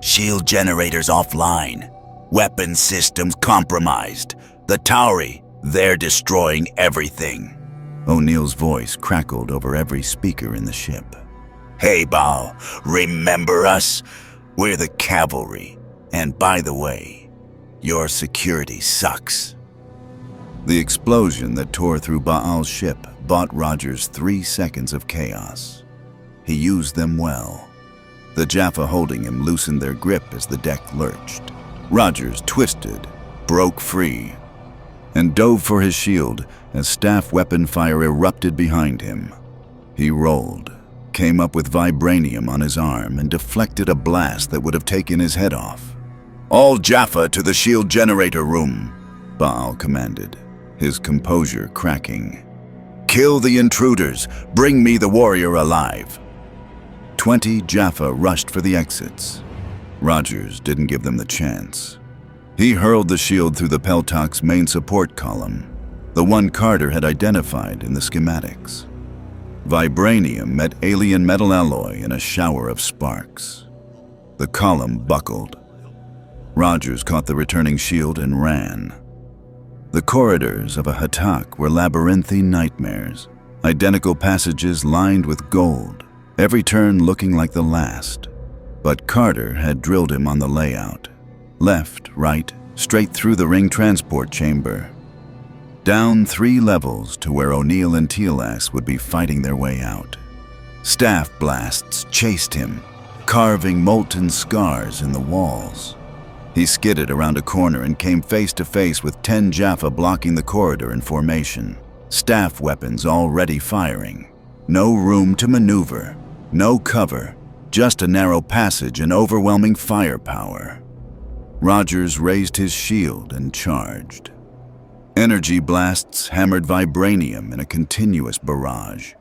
"Shield generators offline. Weapon systems compromised. The Tauri, they're destroying everything." O'Neill's voice crackled over every speaker in the ship. "Hey, Goa'uld, remember us? We're the cavalry. And by the way, your security sucks." The explosion that tore through Goa'uld's ship bought Rogers 3 seconds of chaos. He used them well. The Jaffa holding him loosened their grip as the deck lurched. Rogers twisted, broke free, and dove for his shield as staff weapon fire erupted behind him. He rolled, came up with vibranium on his arm, and deflected a blast that would have taken his head off. "All Jaffa to the shield generator room," Goa'uld commanded, his composure cracking. "Kill the intruders. Bring me the warrior alive." 20 Jaffa rushed for the exits. Rogers didn't give them the chance. He hurled the shield through the peltok's main support column, the one Carter had identified in the schematics. Vibranium met alien metal alloy in a shower of sparks. The column buckled. Rogers caught the returning shield and ran. The corridors of a Hatak were labyrinthine nightmares, identical passages lined with gold, every turn looking like the last. But Carter had drilled him on the layout. Left, right, straight through the ring transport chamber. Down 3 levels to where O'Neill and Tealas would be fighting their way out. Staff blasts chased him, carving molten scars in the walls. He skidded around a corner and came face to face with 10 Jaffa blocking the corridor in formation, staff weapons already firing. No room to maneuver, no cover, just a narrow passage and overwhelming firepower. Rogers raised his shield and charged. Energy blasts hammered vibranium in a continuous barrage,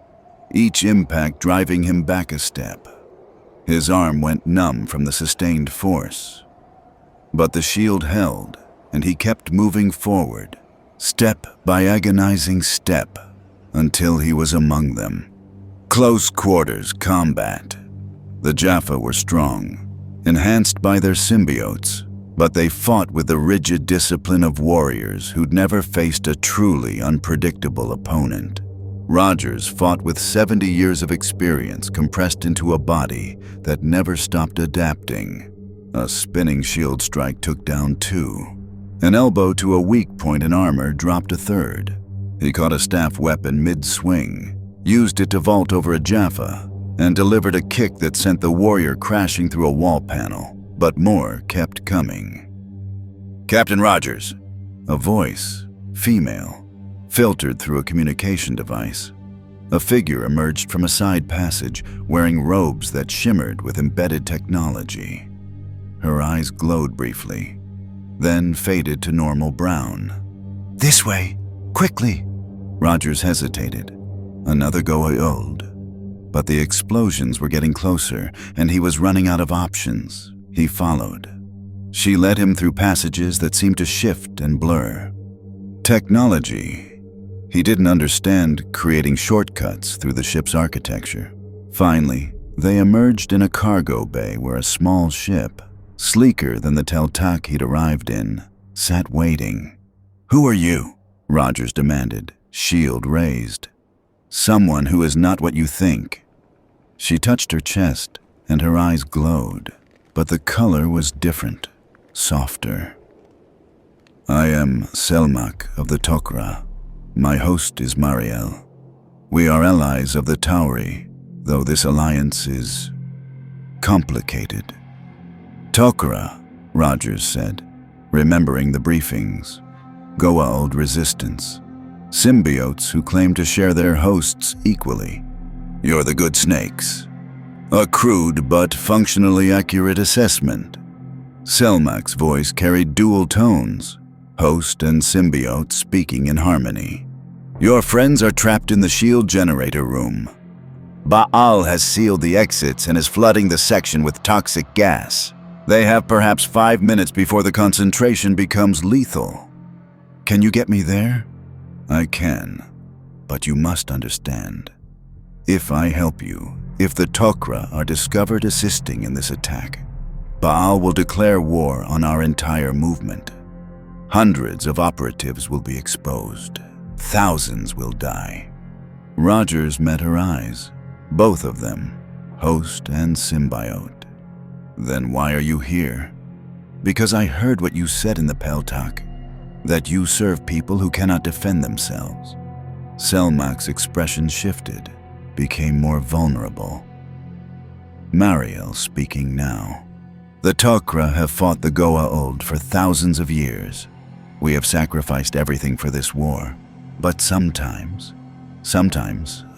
each impact driving him back a step. His arm went numb from the sustained force. But the shield held, and he kept moving forward, step by agonizing step, until he was among them. Close quarters combat. The Jaffa were strong, enhanced by their symbiotes, but they fought with the rigid discipline of warriors who'd never faced a truly unpredictable opponent. Rogers fought with 70 years of experience compressed into a body that never stopped adapting. A spinning shield strike took down 2. An elbow to a weak point in armor dropped a 3rd. He caught a staff weapon mid-swing, used it to vault over a Jaffa, and delivered a kick that sent the warrior crashing through a wall panel, but more kept coming. "Captain Rogers," a voice, female, filtered through a communication device. A figure emerged from a side passage, wearing robes that shimmered with embedded technology. Her eyes glowed briefly, then faded to normal brown. "This way, quickly!" Rogers hesitated. Another Goa'uld. But the explosions were getting closer, and he was running out of options. He followed. She led him through passages that seemed to shift and blur. Technology. He didn't understand creating shortcuts through the ship's architecture. Finally, they emerged in a cargo bay where a small ship, sleeker than the Teltak he'd arrived in, sat waiting. "Who are you?" Rogers demanded, shield raised. "Someone who is not what you think." She touched her chest, and her eyes glowed, but the color was different, softer. "I am Selmak of the Tok'ra. My host is Mariel. We are allies of the Tauri, though this alliance is complicated." "Tok'ra," Rogers said, remembering the briefings. Goa'uld resistance. Symbiotes who claim to share their hosts equally. "You're the good snakes." A crude but functionally accurate assessment. Selmak's voice carried dual tones, host and symbiote speaking in harmony. "Your friends are trapped in the shield generator room. Baal has sealed the exits and is flooding the section with toxic gas. They have perhaps 5 minutes before the concentration becomes lethal. Can you get me there?" "I can, but you must understand. If I help you, if the Tok'ra are discovered assisting in this attack, Baal will declare war on our entire movement. Hundreds of operatives will be exposed. Thousands will die." Rogers met her eyes, both of them, host and symbiote. "Then why are you here?" "Because I heard what you said in the Peltak, that you serve people who cannot defend themselves." Selmak's expression shifted, became more vulnerable. Mariel speaking now. "The Tok'ra have fought the Goa'uld for thousands of years. We have sacrificed everything for this war. But sometimes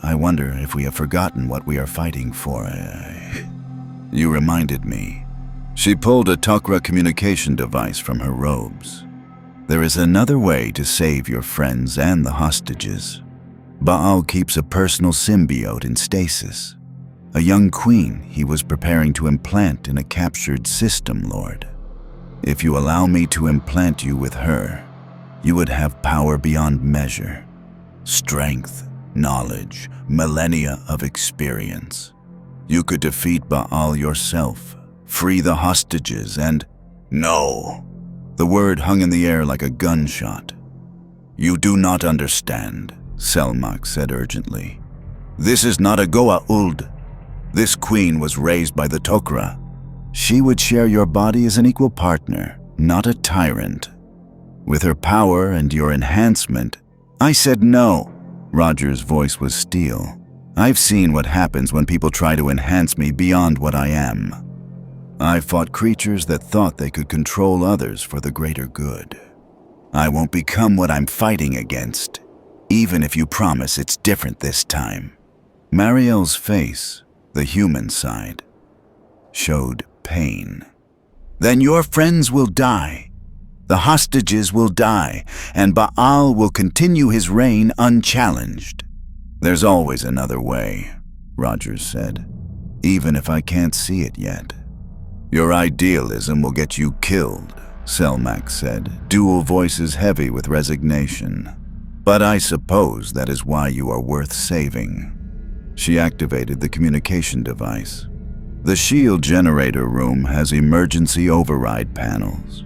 I wonder if we have forgotten what we are fighting for." "You reminded me." She pulled a Tok'ra communication device from her robes. "There is another way to save your friends and the hostages. Baal keeps a personal symbiote in stasis. A young queen he was preparing to implant in a captured system lord. If you allow me to implant you with her, you would have power beyond measure. Strength, knowledge, millennia of experience. You could defeat Baal yourself, free the hostages, and— No! The word hung in the air like a gunshot. You do not understand, Selmak said urgently. This is not a Goa'uld. This queen was raised by the Tok'ra. She would share your body as an equal partner, not a tyrant. With her power and your enhancement— I said no. Roger's voice was steel. I've seen what happens when people try to enhance me beyond what I am. I fought creatures that thought they could control others for the greater good. I won't become what I'm fighting against, even if you promise it's different this time. Mariel's face, the human side, showed pain. Then your friends will die. The hostages will die, and Baal will continue his reign unchallenged. There's always another way, Rogers said, even if I can't see it yet. Your idealism will get you killed, Selmak said, dual voices heavy with resignation. But I suppose that is why you are worth saving. She activated the communication device. The shield generator room has emergency override panels.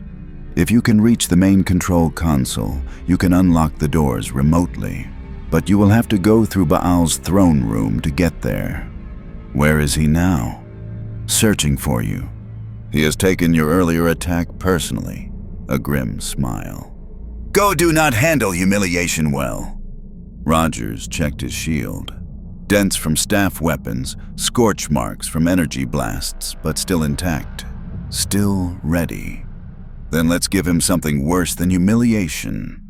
If you can reach the main control console, you can unlock the doors remotely, but you will have to go through Baal's throne room to get there. Where is he now? Searching for you. He has taken your earlier attack personally, a grim smile. Go do not handle humiliation well. Rogers checked his shield. Dents from staff weapons, scorch marks from energy blasts, but still intact. Still ready. Then let's give him something worse than humiliation.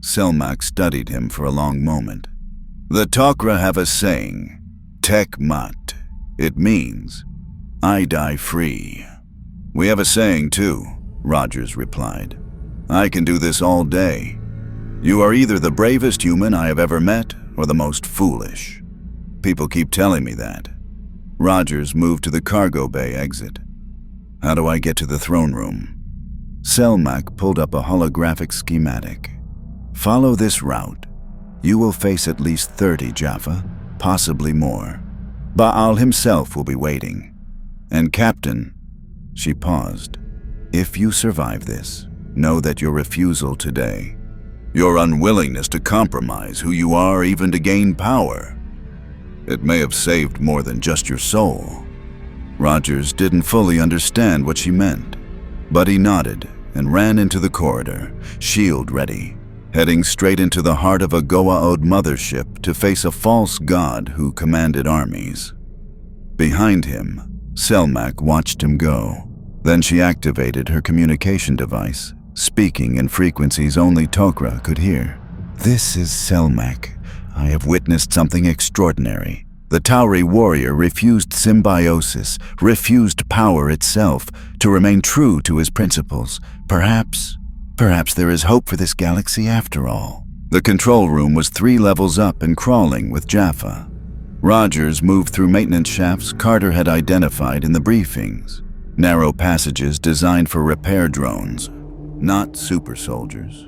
Selmak studied him for a long moment. The Tok'ra have a saying, Tek Mat. It means, I die free. We have a saying too, Rogers replied. I can do this all day. You are either the bravest human I have ever met or the most foolish. People keep telling me that. Rogers moved to the cargo bay exit. How do I get to the throne room? Selmak pulled up a holographic schematic. Follow this route. You will face at least 30 Jaffa, possibly more. Baal himself will be waiting. And Captain— She paused. If you survive this, know that your refusal today, your unwillingness to compromise who you are even to gain power, it may have saved more than just your soul. Rogers didn't fully understand what she meant, but he nodded and ran into the corridor, shield ready, heading straight into the heart of a Goa'uld mothership to face a false god who commanded armies. Behind him, Selmak watched him go. Then she activated her communication device, speaking in frequencies only Tok'ra could hear. This is Selmak. I have witnessed something extraordinary. The Tauri warrior refused symbiosis, refused power itself, to remain true to his principles. Perhaps there is hope for this galaxy after all. The control room was 3 levels up and crawling with Jaffa. Rogers moved through maintenance shafts Carter had identified in the briefings. Narrow passages designed for repair drones, not super soldiers.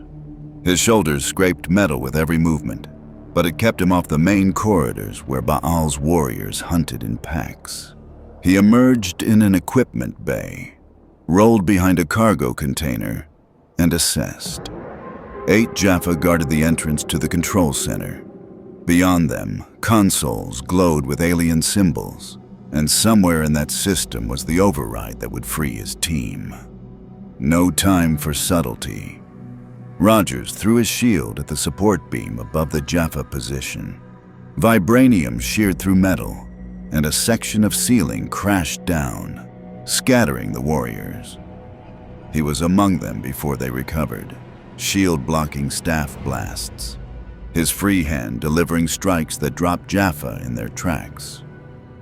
His shoulders scraped metal with every movement, but it kept him off the main corridors where Baal's warriors hunted in packs. He emerged in an equipment bay, rolled behind a cargo container, and assessed. 8 Jaffa guarded the entrance to the control center. Beyond them, consoles glowed with alien symbols, and somewhere in that system was the override that would free his team. No time for subtlety. Rogers threw his shield at the support beam above the Jaffa position. Vibranium sheared through metal, and a section of ceiling crashed down, scattering the warriors. He was among them before they recovered, shield-blocking staff blasts, his free hand delivering strikes that dropped Jaffa in their tracks.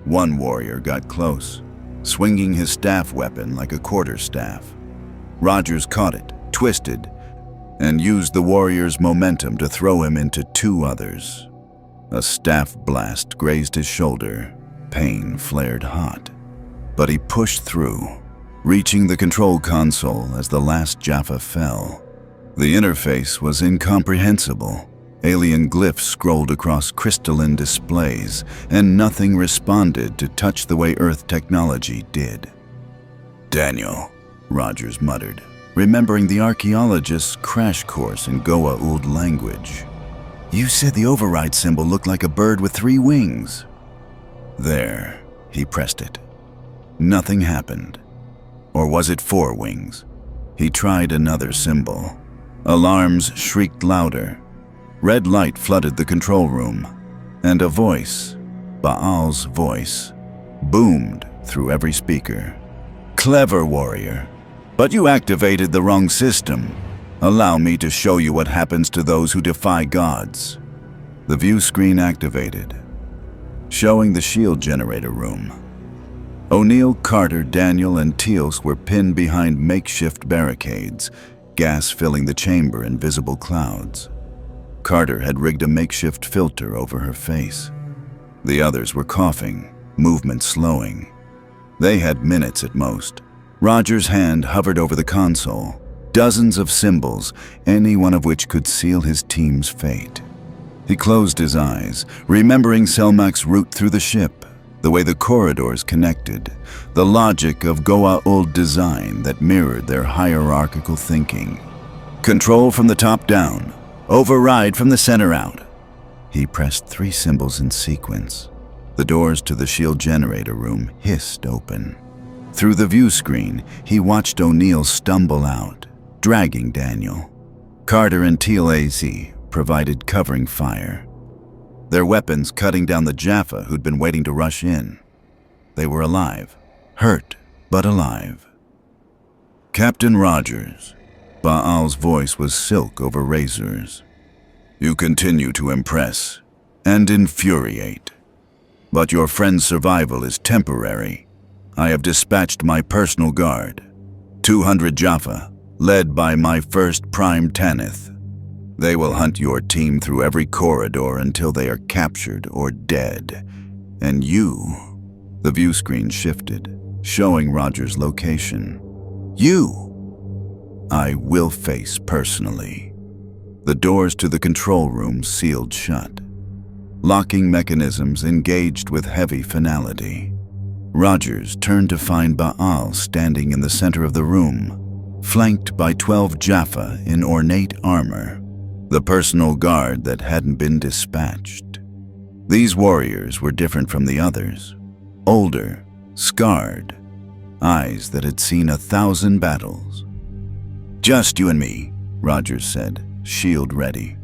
One warrior got close, swinging his staff weapon like a quarterstaff. Rogers caught it, twisted, and used the warrior's momentum to throw him into 2 others. A staff blast grazed his shoulder. Pain flared hot, but he pushed through, reaching the control console as the last Jaffa fell. The interface was incomprehensible. Alien glyphs scrolled across crystalline displays, and nothing responded to touch the way Earth technology did. "Daniel," Rogers muttered, remembering the archaeologist's crash course in Goa'uld language. "You said the override symbol looked like a bird with 3 wings." There, he pressed it. Nothing happened. Or was it 4 wings? He tried another symbol. Alarms shrieked louder. Red light flooded the control room, and a voice, Baal's voice, boomed through every speaker. "Clever, warrior, but you activated the wrong system. Allow me to show you what happens to those who defy gods." The view screen activated, showing the shield generator room. O'Neill, Carter, Daniel, and Teals were pinned behind makeshift barricades, gas filling the chamber in visible clouds. Carter had rigged a makeshift filter over her face. The others were coughing, movement slowing. They had minutes at most. Roger's hand hovered over the console, dozens of symbols, any one of which could seal his team's fate. He closed his eyes, remembering Selmac's route through the ship, the way the corridors connected, the logic of Goa'uld design that mirrored their hierarchical thinking. Control from the top down, override from the center out. He pressed 3 symbols in sequence. The doors to the shield generator room hissed open. Through the view screen, he watched O'Neill stumble out, dragging Daniel. Carter and Teal AZ provided covering fire, their weapons cutting down the Jaffa who'd been waiting to rush in. They were alive, hurt but alive. "Captain Rogers," Baal's voice was silk over razors. "You continue to impress and infuriate. But your friend's survival is temporary. I have dispatched my personal guard, 200 Jaffa, led by my first Prime Tanith. They will hunt your team through every corridor until they are captured or dead. And you..." The view screen shifted, showing Roger's location. "You, I will face personally." The doors to the control room sealed shut. Locking mechanisms engaged with heavy finality. Rogers turned to find Baal standing in the center of the room, flanked by 12 Jaffa in ornate armor, the personal guard that hadn't been dispatched. These warriors were different from the others. Older, scarred, eyes that had seen 1,000 battles. "Just you and me," Rogers said, shield ready.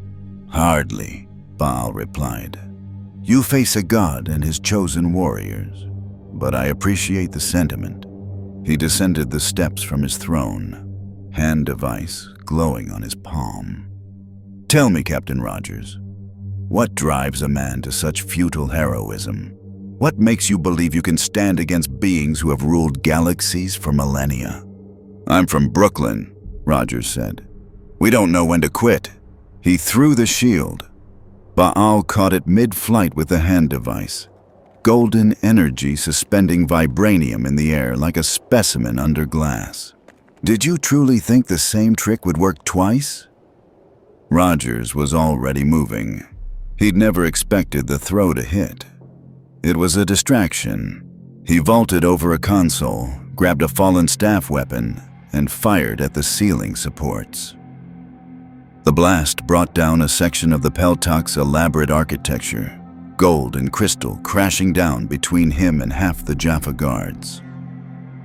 "Hardly," Baal replied. "You face a god and his chosen warriors, but I appreciate the sentiment." He descended the steps from his throne, hand device glowing on his palm. "Tell me, Captain Rogers, what drives a man to such futile heroism? What makes you believe you can stand against beings who have ruled galaxies for millennia?" "I'm from Brooklyn," Rogers said. "We don't know when to quit." He threw the shield. Baal caught it mid-flight with the hand device, golden energy suspending vibranium in the air like a specimen under glass. "Did you truly think the same trick would work twice?" Rogers was already moving. He'd never expected the throw to hit. It was a distraction. He vaulted over a console, grabbed a fallen staff weapon, and fired at the ceiling supports. The blast brought down a section of the Peltak's elaborate architecture, gold and crystal crashing down between him and half the Jaffa guards.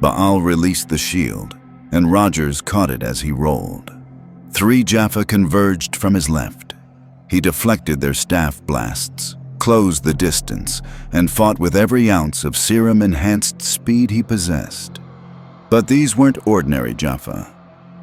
Baal released the shield, and Rogers caught it as he rolled. 3 Jaffa converged from his left. He deflected their staff blasts, closed the distance, and fought with every ounce of serum-enhanced speed he possessed. But these weren't ordinary Jaffa.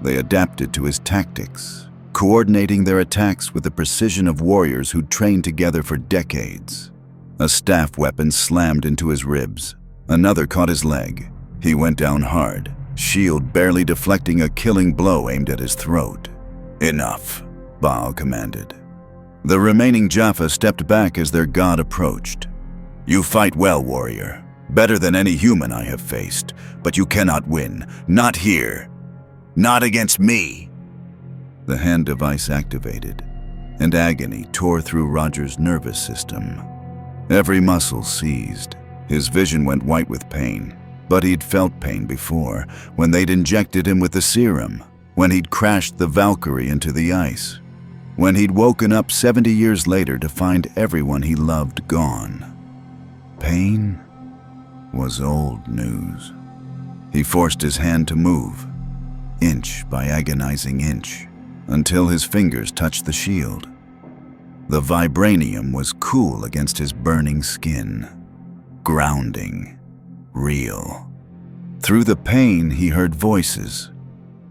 They adapted to his tactics, coordinating their attacks with the precision of warriors who'd trained together for decades. A staff weapon slammed into his ribs. Another caught his leg. He went down hard, shield barely deflecting a killing blow aimed at his throat. "Enough," Baal commanded. The remaining Jaffa stepped back as their god approached. "You fight well, warrior. Better than any human I have faced, but you cannot win. Not here. Not against me." The hand device activated. and agony tore through Roger's nervous system. Every muscle seized. His vision went white with pain, but he'd felt pain before, when they'd injected him with the serum, when he'd crashed the Valkyrie into the ice, when he'd woken up 70 years later to find everyone he loved gone. Pain was old news. He forced his hand to move, inch by agonizing inch, until his fingers touched the shield. The vibranium was cool against his burning skin, grounding, real. Through the pain, he heard voices,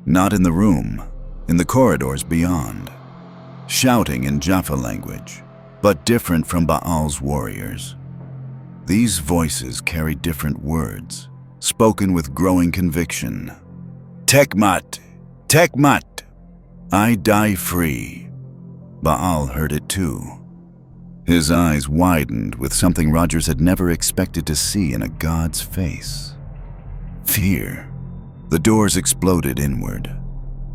not in the room, in the corridors beyond, shouting in Jaffa language, but different from Baal's warriors. These voices carried different words, spoken with growing conviction. Tekmat, Tekmat, I die free. Baal heard it too. His eyes widened with something Rogers had never expected to see in a god's face. Fear. The doors exploded inward,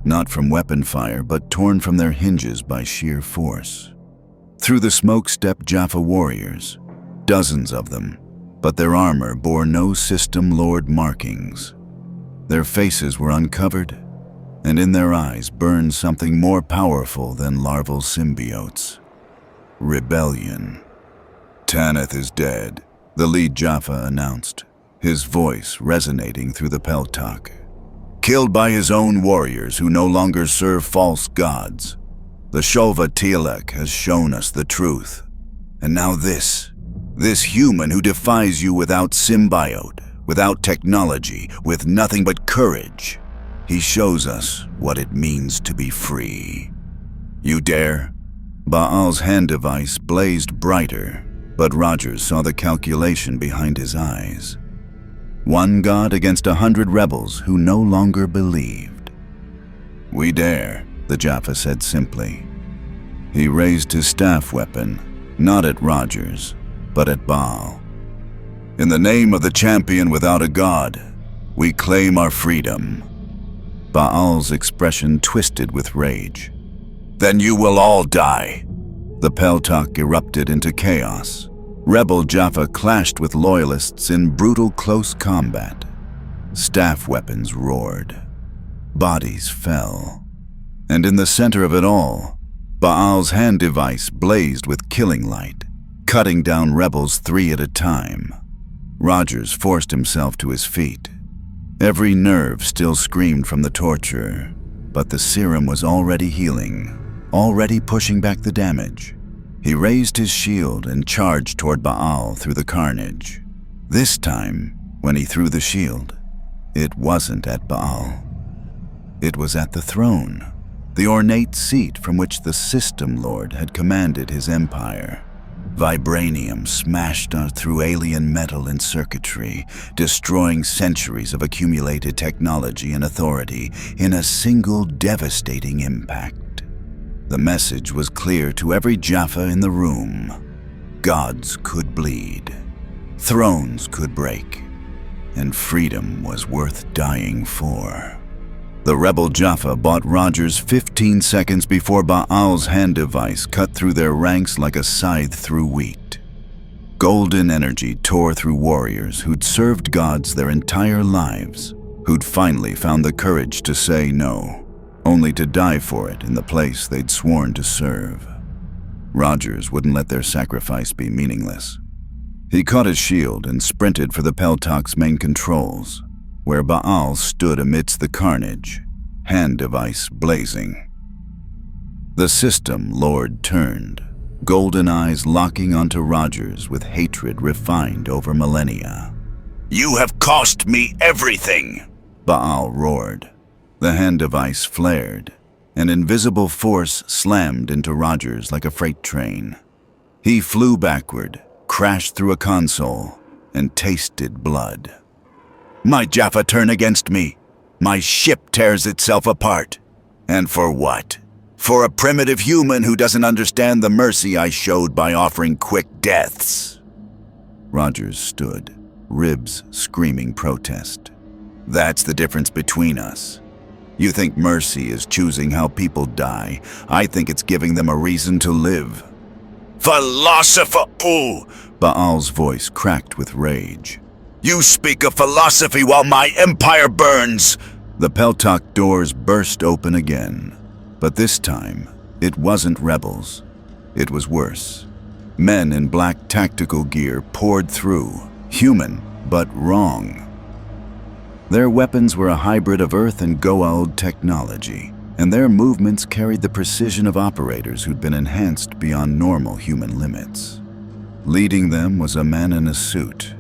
not from weapon fire, but torn from their hinges by sheer force. Through the smoke stepped Jaffa warriors, dozens of them, but their armor bore no system lord markings. Their faces were uncovered, and in their eyes burned something more powerful than larval symbiotes. Rebellion. Tanith is dead, the lead Jaffa announced, his voice resonating through the Peltak. Killed by his own warriors who no longer serve false gods. The Shova Tielek has shown us the truth. And now this human who defies you without symbiote, without technology, with nothing but courage. He shows us what it means to be free. You dare? Baal's hand device blazed brighter, but Rogers saw the calculation behind his eyes. One god against 100 rebels who no longer believed. We dare, the Jaffa said simply. He raised his staff weapon, not at Rogers, but at Baal. In the name of the champion without a god, we claim our freedom. Baal's expression twisted with rage. Then you will all die. The Peltak erupted into chaos. Rebel Jaffa clashed with loyalists in brutal close combat. Staff weapons roared. Bodies fell. And in the center of it all, Baal's hand device blazed with killing light, cutting down rebels 3 at a time. Rogers forced himself to his feet. Every nerve still screamed from the torture, but the serum was already healing, already pushing back the damage. He raised his shield and charged toward Baal through the carnage. This time, when he threw the shield, it wasn't at Baal. It was at the throne, the ornate seat from which the System Lord had commanded his empire. Vibranium smashed through alien metal and circuitry, destroying centuries of accumulated technology and authority in a single devastating impact. The message was clear to every Jaffa in the room. Gods could bleed, thrones could break, and freedom was worth dying for. The rebel Jaffa bought Rogers 15 seconds before Baal's hand device cut through their ranks like a scythe through wheat. Golden energy tore through warriors who'd served gods their entire lives, who'd finally found the courage to say no, only to die for it in the place they'd sworn to serve. Rogers wouldn't let their sacrifice be meaningless. He caught his shield and sprinted for the Peltak's main controls, where Baal stood amidst the carnage, hand device blazing. The System Lord turned, golden eyes locking onto Rogers with hatred refined over millennia. You have cost me everything, Baal roared. The hand device flared. An invisible force slammed into Rogers like a freight train. He flew backward, crashed through a console, and tasted blood. My Jaffa turn against me. My ship tears itself apart. And for what? For a primitive human who doesn't understand the mercy I showed by offering quick deaths. Rogers stood, ribs screaming protest. That's the difference between us. You think mercy is choosing how people die. I think it's giving them a reason to live. Philosopher! Ooh! Baal's voice cracked with rage. You speak of philosophy while my empire burns! The Peltok doors burst open again. But this time, it wasn't rebels. It was worse. Men in black tactical gear poured through, human, but wrong. Their weapons were a hybrid of Earth and Goa'uld technology, and their movements carried the precision of operators who'd been enhanced beyond normal human limits. Leading them was a man in a suit,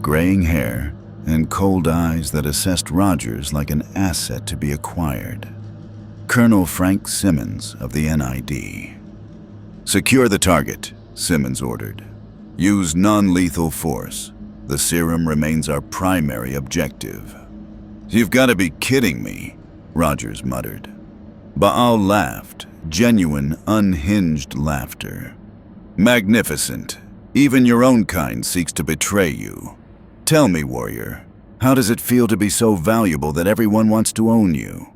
graying hair, and cold eyes that assessed Rogers like an asset to be acquired. Colonel Frank Simmons of the NID. Secure the target, Simmons ordered. Use non-lethal force. The serum remains our primary objective. You've got to be kidding me, Rogers muttered. Baal laughed, genuine, unhinged laughter. Magnificent. Even your own kind seeks to betray you. Tell me, warrior, how does it feel to be so valuable that everyone wants to own you?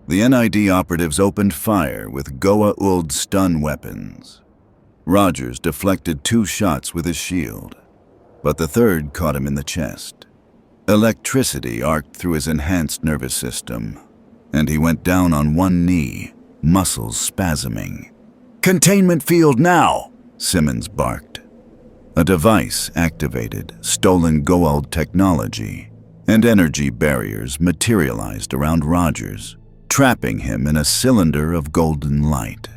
The NID operatives opened fire with Goa'uld stun weapons. Rogers deflected 2 shots with his shield, but the third caught him in the chest. Electricity arced through his enhanced nervous system, and he went down on one knee, muscles spasming. Containment field now, Simmons barked. A device activated stolen Goa'uld technology, and energy barriers materialized around Rogers, trapping him in a cylinder of golden light.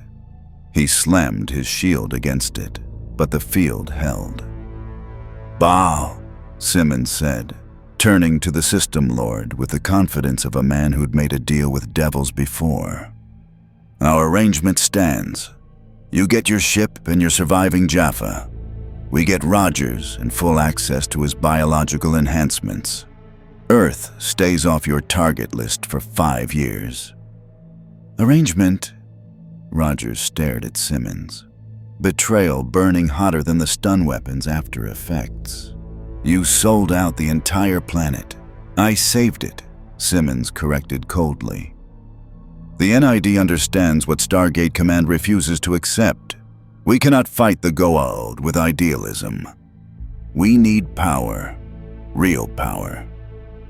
He slammed his shield against it, but the field held. Baal, Simmons said, turning to the system lord with the confidence of a man who'd made a deal with devils before. Our arrangement stands. You get your ship and your surviving Jaffa. We get Rogers and full access to his biological enhancements. Earth stays off your target list for 5 years. Arrangement? Rogers stared at Simmons. Betrayal burning hotter than the stun weapon's after effects. You sold out the entire planet. I saved it, Simmons corrected coldly. The NID understands what Stargate Command refuses to accept. We cannot fight the Goa'uld with idealism. We need power, real power.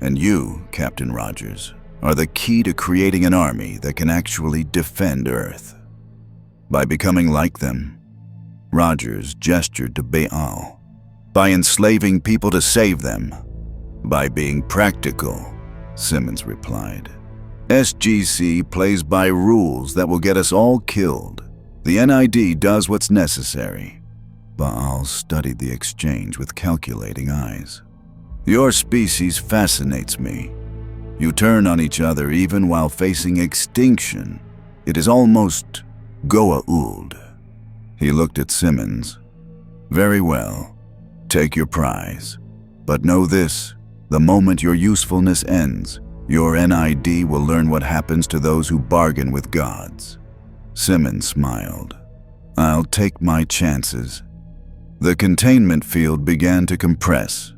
And you, Captain Rogers, are the key to creating an army that can actually defend Earth. By becoming like them, Rogers gestured to Baal. By enslaving people to save them. By being practical, Simmons replied. SGC plays by rules that will get us all killed. The NID does what's necessary. Baal studied the exchange with calculating eyes. Your species fascinates me. You turn on each other even while facing extinction. It is almost Goa'uld. He looked at Simmons. Very well. Take your prize. But know this, the moment your usefulness ends, your NID will learn what happens to those who bargain with gods. Simmons smiled. I'll take my chances. The containment field began to compress,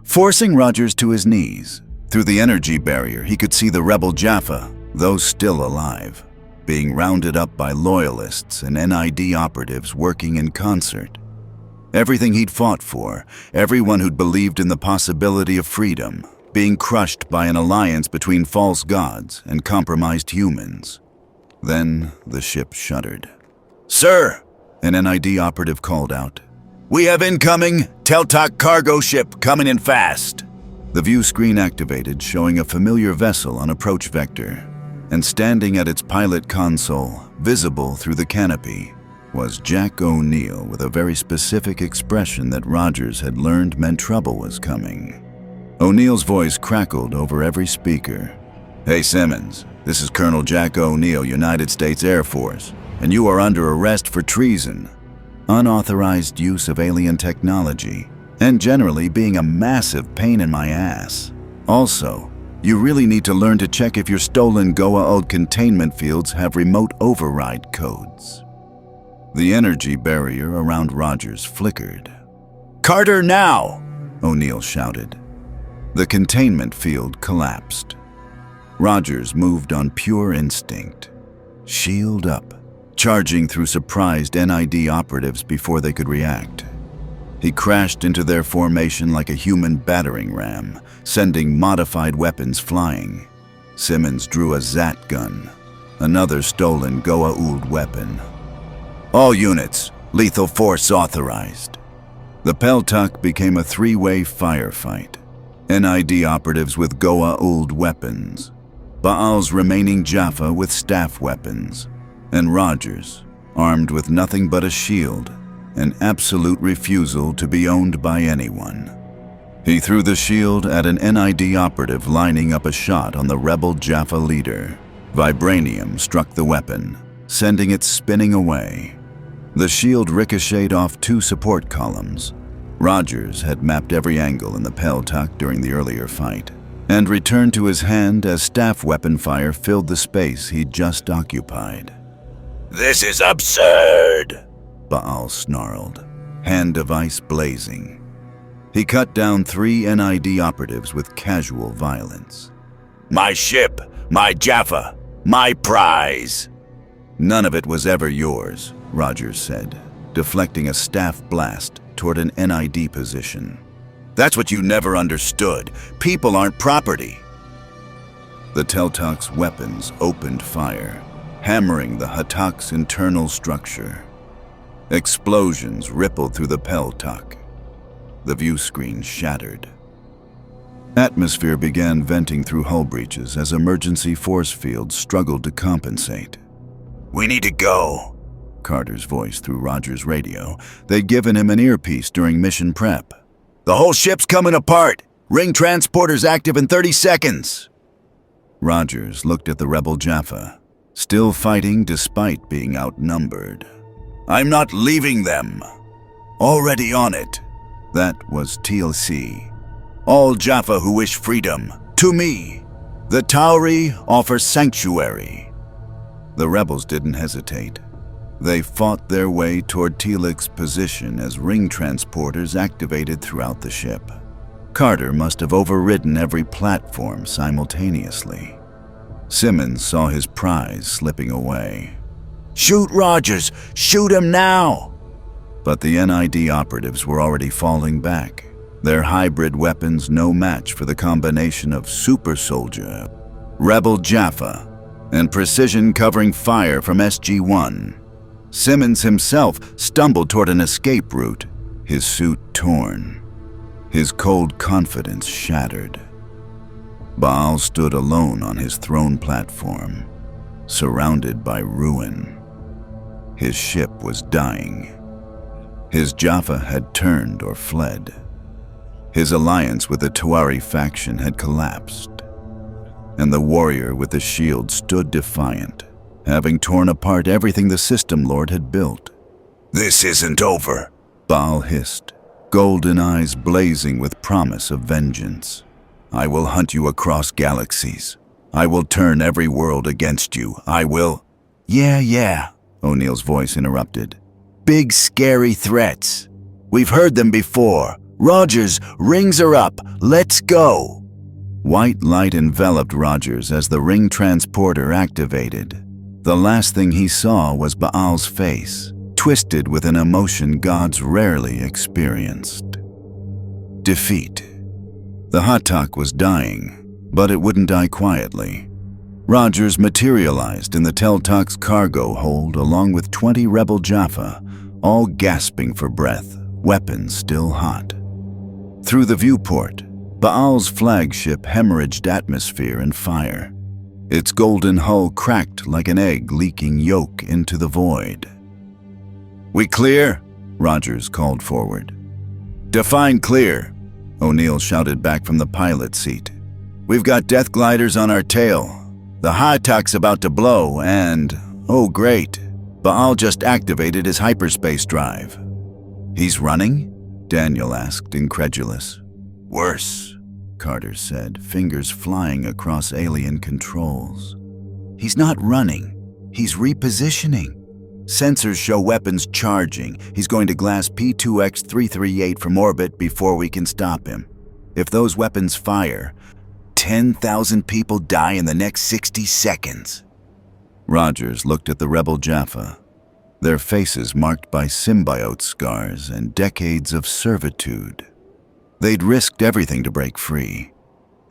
forcing Rogers to his knees. Through the energy barrier, he could see the rebel Jaffa, those still alive, being rounded up by loyalists and NID operatives working in concert. Everything he'd fought for, everyone who'd believed in the possibility of freedom, being crushed by an alliance between false gods and compromised humans. Then the ship shuddered. Sir, an NID operative called out. We have incoming Teltok cargo ship coming in fast. The view screen activated, showing a familiar vessel on approach vector, and standing at its pilot console, visible through the canopy, was Jack O'Neill with a very specific expression that Rogers had learned meant trouble was coming. O'Neill's voice crackled over every speaker. Hey Simmons, this is Colonel Jack O'Neill, United States Air Force, and you are under arrest for treason, unauthorized use of alien technology, and generally being a massive pain in my ass. Also, you really need to learn to check if your stolen Goa'uld containment fields have remote override codes. The energy barrier around Rogers flickered. Carter now! O'Neill shouted. The containment field collapsed. Rogers moved on pure instinct. Shield up, charging through surprised NID operatives before they could react. He crashed into their formation like a human battering ram, sending modified weapons flying. Simmons drew a Zat gun, another stolen Goa'uld weapon. All units, lethal force authorized. The Peltuck became a three-way firefight. NID operatives with Goa'uld weapons, Baal's remaining Jaffa with staff weapons, and Rogers, armed with nothing but a shield, an absolute refusal to be owned by anyone. He threw the shield at an NID operative lining up a shot on the rebel Jaffa leader. Vibranium struck the weapon, sending it spinning away. The shield ricocheted off two support columns. Rogers had mapped every angle in the Peltuck during the earlier fight, and returned to his hand as staff weapon fire filled the space he'd just occupied. "This is absurd," Baal snarled, hand device blazing. He cut down 3 NID operatives with casual violence. "My ship, my Jaffa, my prize." "None of it was ever yours," Rogers said, deflecting a staff blast toward an NID position. "That's what you never understood. People aren't property." The Teltuck's weapons opened fire, hammering the Hatak's internal structure. Explosions rippled through the Peltuck. The view screen shattered. Atmosphere began venting through hull breaches as emergency force fields struggled to compensate. "We need to go," Carter's voice through Rogers' radio. They'd given him an earpiece during mission prep. "The whole ship's coming apart. Ring transporters active in 30 seconds. Rogers looked at the rebel Jaffa, still fighting despite being outnumbered. "I'm not leaving them. Already on it." That was TLC. "All Jaffa who wish freedom, to me. The Tauri offer sanctuary." The rebels didn't hesitate. They fought their way toward Telik's position as ring transporters activated throughout the ship. Carter must have overridden every platform simultaneously. Simmons saw his prize slipping away. "Shoot Rogers! Shoot him now!" But the NID operatives were already falling back, their hybrid weapons no match for the combination of super soldier, rebel Jaffa, and precision covering fire from SG-1. Simmons himself stumbled toward an escape route, his suit torn, his cold confidence shattered. Baal stood alone on his throne platform, surrounded by ruin. His ship was dying. His Jaffa had turned or fled. His alliance with the Tuari faction had collapsed, and the warrior with the shield stood defiant, having torn apart everything the System Lord had built. "This isn't over," Baal hissed, golden eyes blazing with promise of vengeance. "I will hunt you across galaxies. I will turn every world against you. I will—" Yeah, O'Neill's voice interrupted. "Big, scary threats. We've heard them before. Rogers, rings are up. Let's go." White light enveloped Rogers as the ring transporter activated. The last thing he saw was Baal's face, twisted with an emotion gods rarely experienced. Defeat. The Hatak was dying, but it wouldn't die quietly. Rogers materialized in the Teltuck's cargo hold along with 20 rebel Jaffa, all gasping for breath, weapons still hot. Through the viewport, Baal's flagship hemorrhaged atmosphere and fire. Its golden hull cracked like an egg leaking yolk into the void. "We clear?" Rogers called forward. "Define clear," O'Neill shouted back from the pilot seat. "We've got death gliders on our tail. The Hatak's about to blow and, oh great, Baal just activated his hyperspace drive." "He's running?" Daniel asked, incredulous. "Worse," Carter said, fingers flying across alien controls. "He's not running. He's repositioning. Sensors show weapons charging. He's going to glass P2X-338 from orbit before we can stop him. If those weapons fire..." 10,000 people die in the next 60 seconds. Rogers looked at the rebel Jaffa, their faces marked by symbiote scars and decades of servitude. They'd risked everything to break free,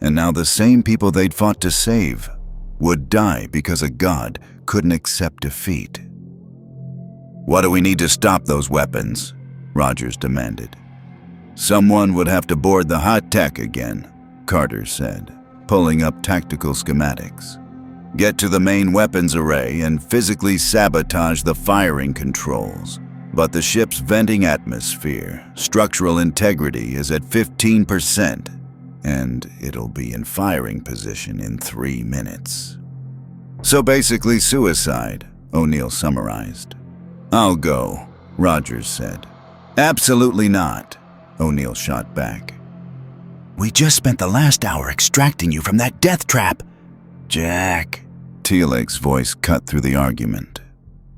and now the same people they'd fought to save would die because a god couldn't accept defeat. What do we need to stop those weapons? Rogers demanded. Someone would have to board the hot tech again, Carter said, pulling up tactical schematics. Get to the main weapons array and physically sabotage the firing controls. But the ship's venting atmosphere, structural integrity is at 15%, and it'll be in firing position in 3 minutes. So basically suicide, O'Neill summarized. I'll go, Rogers said. Absolutely not, O'Neill shot back. We just spent the last hour extracting you from that death trap. Jack. Teal'c's voice cut through the argument.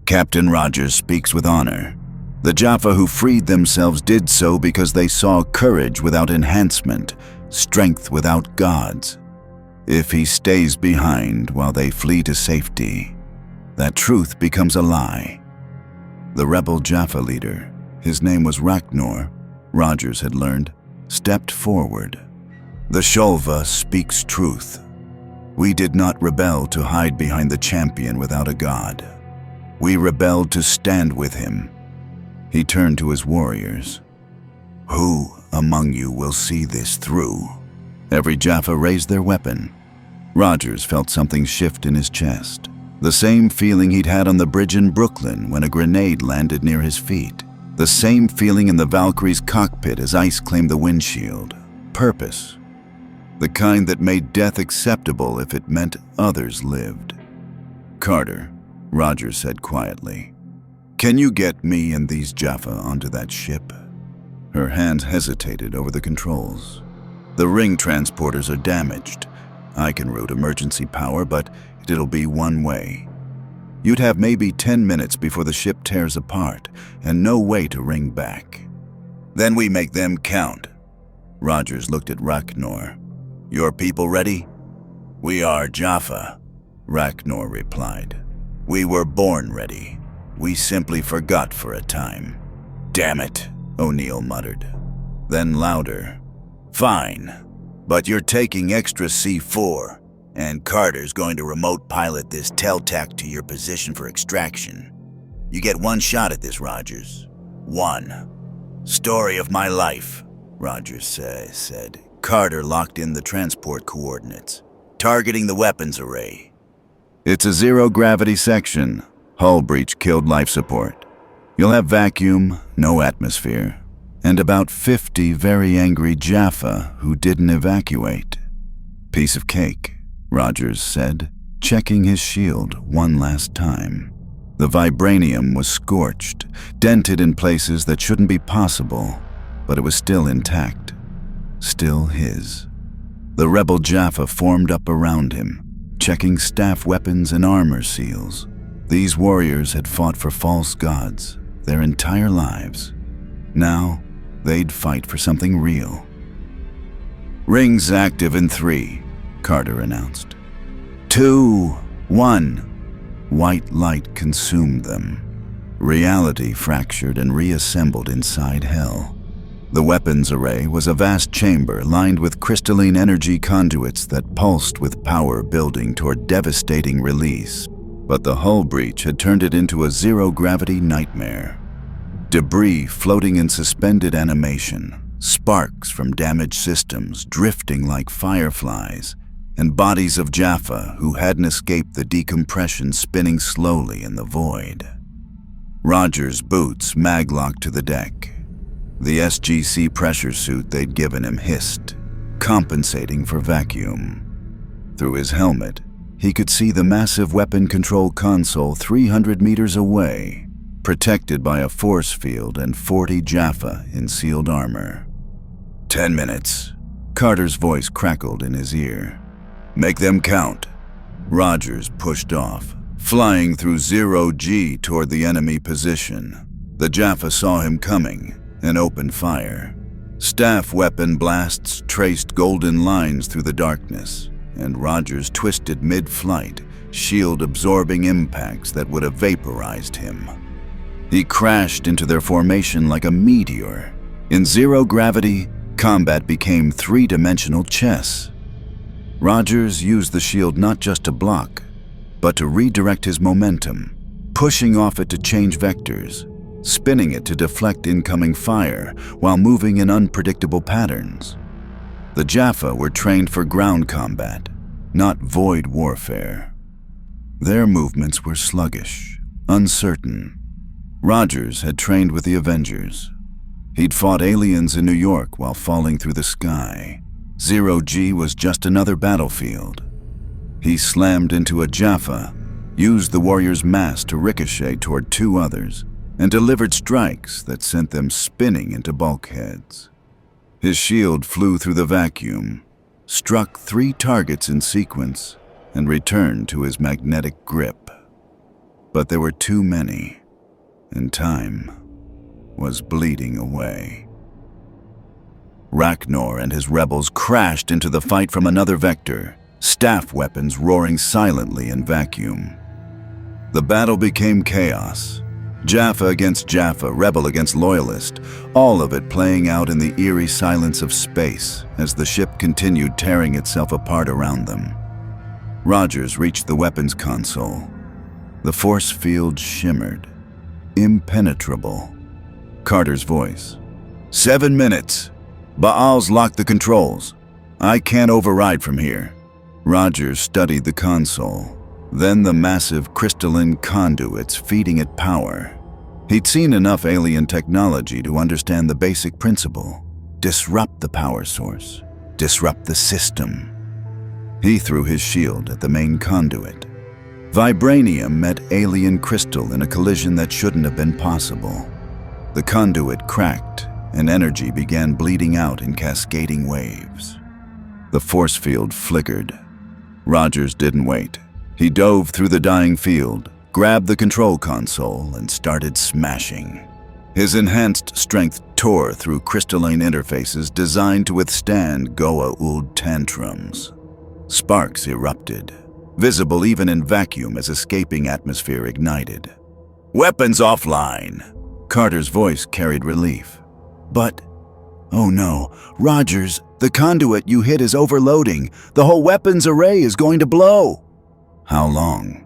Captain Rogers speaks with honor. The Jaffa who freed themselves did so because they saw courage without enhancement, strength without gods. If he stays behind while they flee to safety, that truth becomes a lie. The rebel Jaffa leader, his name was Ragnar, Rogers had learned, stepped forward. The Sholva speaks truth. We did not rebel to hide behind the champion without a god. We rebelled to stand with him. He turned to his warriors. Who among you will see this through? Every Jaffa raised their weapon. Rogers felt something shift in his chest, the same feeling he'd had on the bridge in Brooklyn when a grenade landed near his feet, the same feeling in the Valkyrie's cockpit as ice claimed the windshield. Purpose. The kind that made death acceptable if it meant others lived. Carter, Rogers said quietly, can you get me and these Jaffa onto that ship? Her hand hesitated over the controls. The ring transporters are damaged. I can route emergency power, but it'll be one way. You'd have maybe 10 minutes before the ship tears apart, and no way to ring back. Then we make them count. Rogers looked at Ragnar. Your people ready? We are Jaffa, Ragnar replied. We were born ready. We simply forgot for a time. Damn it, O'Neill muttered. Then louder. Fine, but you're taking extra C4, and Carter's going to remote pilot this Teltac to your position for extraction. You get one shot at this, Rogers. One. Story of my life, Rogers said. Carter locked in the transport coordinates, targeting the weapons array. It's a zero-gravity section. Hull breach killed life support. You'll have vacuum, no atmosphere, and about 50 very angry Jaffa who didn't evacuate. Piece of cake, Rogers said, checking his shield one last time. The vibranium was scorched, dented in places that shouldn't be possible, but it was still intact. Still his. The rebel Jaffa formed up around him, checking staff weapons and armor seals. These warriors had fought for false gods their entire lives. Now, they'd fight for something real. Rings active in 3, Carter announced. 2, 1. White light consumed them. Reality fractured and reassembled inside hell. The weapons array was a vast chamber lined with crystalline energy conduits that pulsed with power building toward devastating release. But the hull breach had turned it into a zero-gravity nightmare. Debris floating in suspended animation, sparks from damaged systems drifting like fireflies, and bodies of Jaffa who hadn't escaped the decompression spinning slowly in the void. Rogers' boots mag-locked to the deck. The SGC pressure suit they'd given him hissed, compensating for vacuum. Through his helmet, he could see the massive weapon control console 300 meters away, protected by a force field and 40 Jaffa in sealed armor. 10 minutes. Carter's voice crackled in his ear. Make them count. Rogers pushed off, flying through 0G toward the enemy position. The Jaffa saw him coming and opened fire. Staff weapon blasts traced golden lines through the darkness, and Rogers twisted mid-flight, shield-absorbing impacts that would have vaporized him. He crashed into their formation like a meteor. In zero gravity, combat became three-dimensional chess. Rogers used the shield not just to block, but to redirect his momentum, pushing off it to change vectors, spinning it to deflect incoming fire while moving in unpredictable patterns. The Jaffa were trained for ground combat, not void warfare. Their movements were sluggish, uncertain. Rogers had trained with the Avengers. He'd fought aliens in New York while falling through the sky. Zero-G was just another battlefield. He slammed into a Jaffa, used the warrior's mass to ricochet toward two others, and delivered strikes that sent them spinning into bulkheads. His shield flew through the vacuum, struck 3 targets in sequence, and returned to his magnetic grip. But there were too many, and time was bleeding away. Rachnor and his rebels crashed into the fight from another vector, staff weapons roaring silently in vacuum. The battle became chaos. Jaffa against Jaffa, rebel against loyalist, all of it playing out in the eerie silence of space as the ship continued tearing itself apart around them. Rogers reached the weapons console. The force field shimmered, impenetrable. Carter's voice. 7 minutes. Baal's locked the controls. I can't override from here. Rogers studied the console, then the massive crystalline conduits feeding it power. He'd seen enough alien technology to understand the basic principle. Disrupt the power source. Disrupt the system. He threw his shield at the main conduit. Vibranium met alien crystal in a collision that shouldn't have been possible. The conduit cracked, and energy began bleeding out in cascading waves. The force field flickered. Rogers didn't wait. He dove through the dying field, grabbed the control console, and started smashing. His enhanced strength tore through crystalline interfaces designed to withstand Goa'uld tantrums. Sparks erupted, visible even in vacuum as escaping atmosphere ignited. "Weapons offline!" Carter's voice carried relief. "But, oh no, Rogers, the conduit you hit is overloading. The whole weapons array is going to blow." "How long?"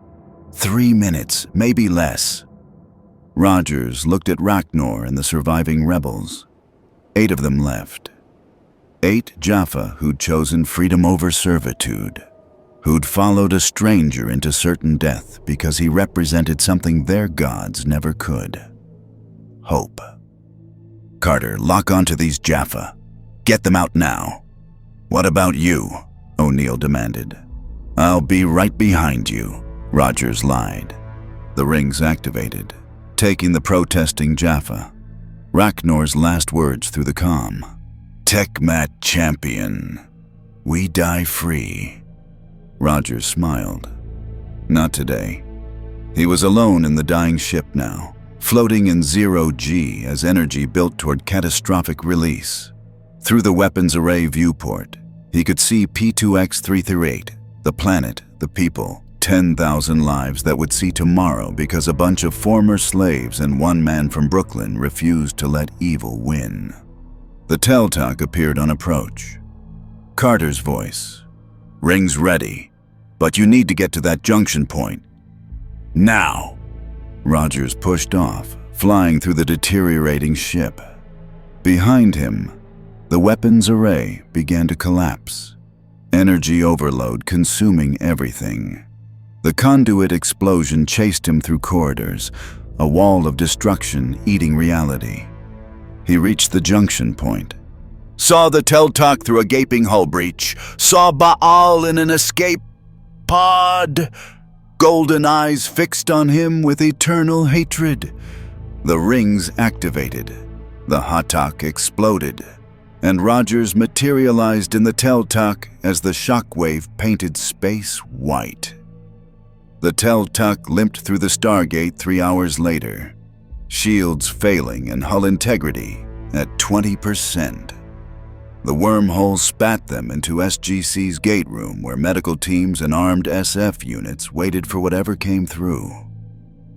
3 minutes, maybe less. Rogers looked at Rachnor and the surviving rebels. 8 of them left. 8 Jaffa who'd chosen freedom over servitude, who'd followed a stranger into certain death because he represented something their gods never could. Hope. "Carter, lock onto these Jaffa. Get them out now." "What about you?" O'Neill demanded. "I'll be right behind you," Rogers lied. The rings activated, taking the protesting Jaffa. Rachnor's last words through the comm. "Techmat champion. We die free." Rogers smiled. Not today. He was alone in the dying ship now, floating in zero-G as energy built toward catastrophic release. Through the weapons array viewport, he could see P2X338, the planet, the people, 10,000 lives that would see tomorrow because a bunch of former slaves and one man from Brooklyn refused to let evil win. The Teltalk appeared on approach. Carter's voice. "Rings ready, but you need to get to that junction point. Now!" Rogers pushed off, flying through the deteriorating ship. Behind him, the weapons array began to collapse. Energy overload consuming everything. The conduit explosion chased him through corridors, a wall of destruction eating reality. He reached the junction point. "Saw the Teltalk through a gaping hull breach. Saw Baal in an escape pod." Golden eyes fixed on him with eternal hatred. The rings activated. The Hatak exploded, and Rogers materialized in the Teltalk as the shockwave painted space white. The Teltalk limped through the Stargate 3 hours later, shields failing and hull integrity at 20%. The wormhole spat them into SGC's gate room where medical teams and armed SF units waited for whatever came through.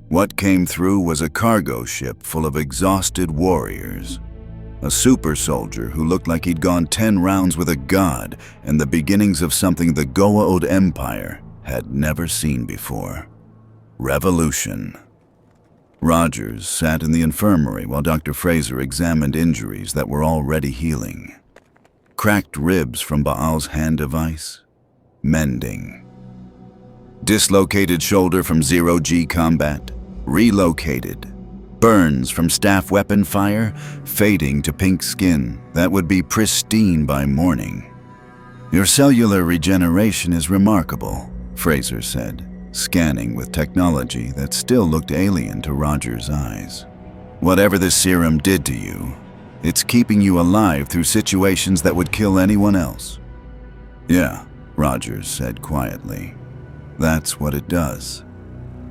What came through was a cargo ship full of exhausted warriors. A super soldier who looked like he'd gone 10 rounds with a god and the beginnings of something the Goa'uld Empire had never seen before. Revolution. Rogers sat in the infirmary while Dr. Fraser examined injuries that were already healing. Cracked ribs from Baal's hand device, mending. Dislocated shoulder from zero-G combat, relocated. Burns from staff weapon fire, fading to pink skin that would be pristine by morning. Your cellular regeneration is remarkable, Fraser said, scanning with technology that still looked alien to Rogers' eyes. Whatever this serum did to you, it's keeping you alive through situations that would kill anyone else. Yeah, Rogers said quietly. That's what it does.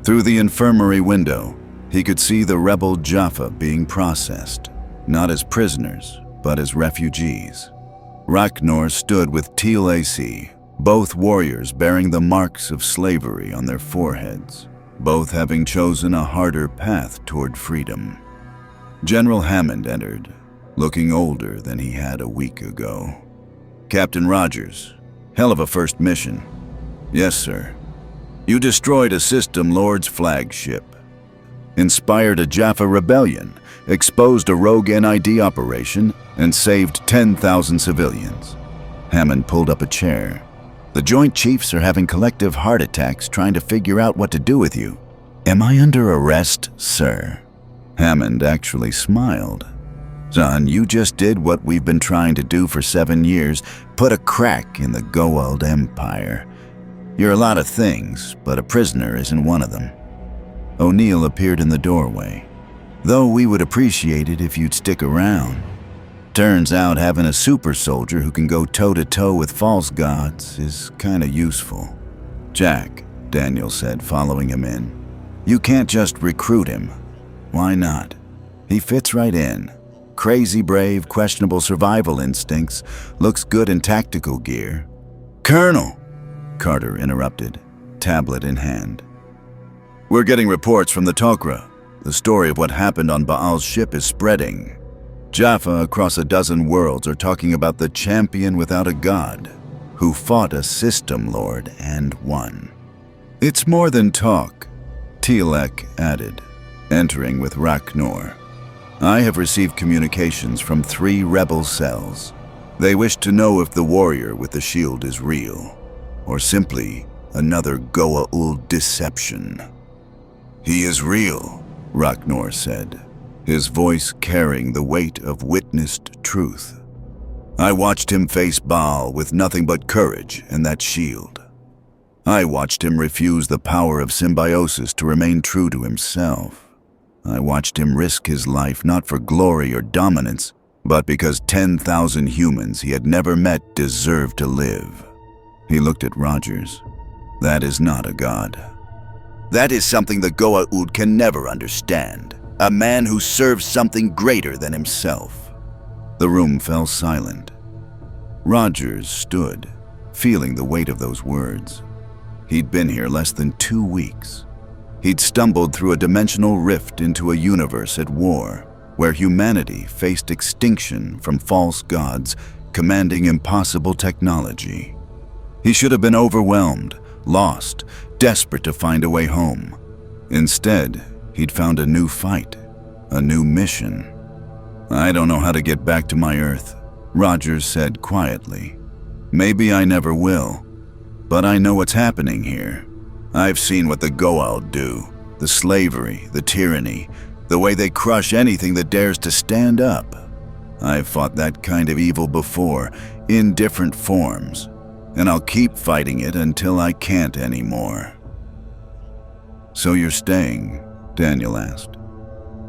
Through the infirmary window, he could see the rebel Jaffa being processed, not as prisoners, but as refugees. Ragnar stood with Teal AC, both warriors bearing the marks of slavery on their foreheads, both having chosen a harder path toward freedom. General Hammond entered, looking older than he had a week ago. Captain Rogers, hell of a first mission. Yes, sir. You destroyed a System Lord's flagship, inspired a Jaffa rebellion, exposed a rogue NID operation, and saved 10,000 civilians. Hammond pulled up a chair. The Joint Chiefs are having collective heart attacks trying to figure out what to do with you. Am I under arrest, sir? Hammond actually smiled. Son, you just did what we've been trying to do for 7 years, put a crack in the Goa'uld Empire. You're a lot of things, but a prisoner isn't one of them. O'Neill appeared in the doorway. Though we would appreciate it if you'd stick around. Turns out having a super soldier who can go toe-to-toe with false gods is kinda useful. Jack, Daniel said, following him in. You can't just recruit him. Why not? He fits right in. Crazy brave, questionable survival instincts, looks good in tactical gear. Colonel, Carter interrupted, tablet in hand. We're getting reports from the Tok'ra. The story of what happened on Baal's ship is spreading. Jaffa across a dozen worlds are talking about the champion without a god, who fought a System Lord and won. It's more than talk, Teal'c added, entering with Ragnar. I have received communications from 3 rebel cells. They wish to know if the warrior with the shield is real, or simply another Goa'uld deception. He is real, Ragnar said, his voice carrying the weight of witnessed truth. I watched him face Baal with nothing but courage and that shield. I watched him refuse the power of symbiosis to remain true to himself. I watched him risk his life not for glory or dominance, but because 10,000 humans he had never met deserved to live. He looked at Rogers. That is not a god. That is something the Goa'uld can never understand. A man who serves something greater than himself. The room fell silent. Rogers stood, feeling the weight of those words. He'd been here less than 2 weeks. He'd stumbled through a dimensional rift into a universe at war, where humanity faced extinction from false gods commanding impossible technology. He should have been overwhelmed, lost, desperate to find a way home. Instead, he'd found a new fight, a new mission. I don't know how to get back to my Earth, Rogers said quietly. Maybe I never will, but I know what's happening here. I've seen what the Goa'uld do, the slavery, the tyranny, the way they crush anything that dares to stand up. I've fought that kind of evil before, in different forms, and I'll keep fighting it until I can't anymore. So you're staying? Daniel asked.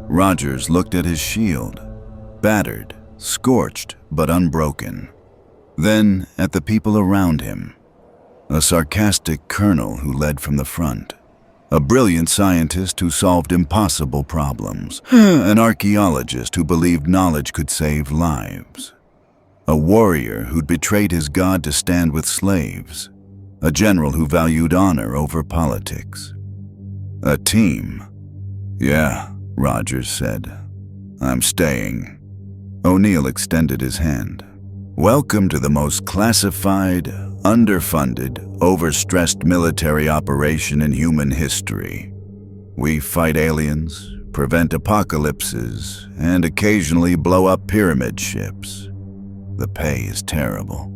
Rogers looked at his shield, battered, scorched, but unbroken. Then at the people around him. A sarcastic colonel who led from the front. A brilliant scientist who solved impossible problems. An archaeologist who believed knowledge could save lives. A warrior who'd betrayed his god to stand with slaves. A general who valued honor over politics. A team. Yeah, Rogers said. I'm staying. O'Neill extended his hand. Welcome to the most classified, underfunded, overstressed military operation in human history. We fight aliens, prevent apocalypses, and occasionally blow up pyramid ships. The pay is terrible.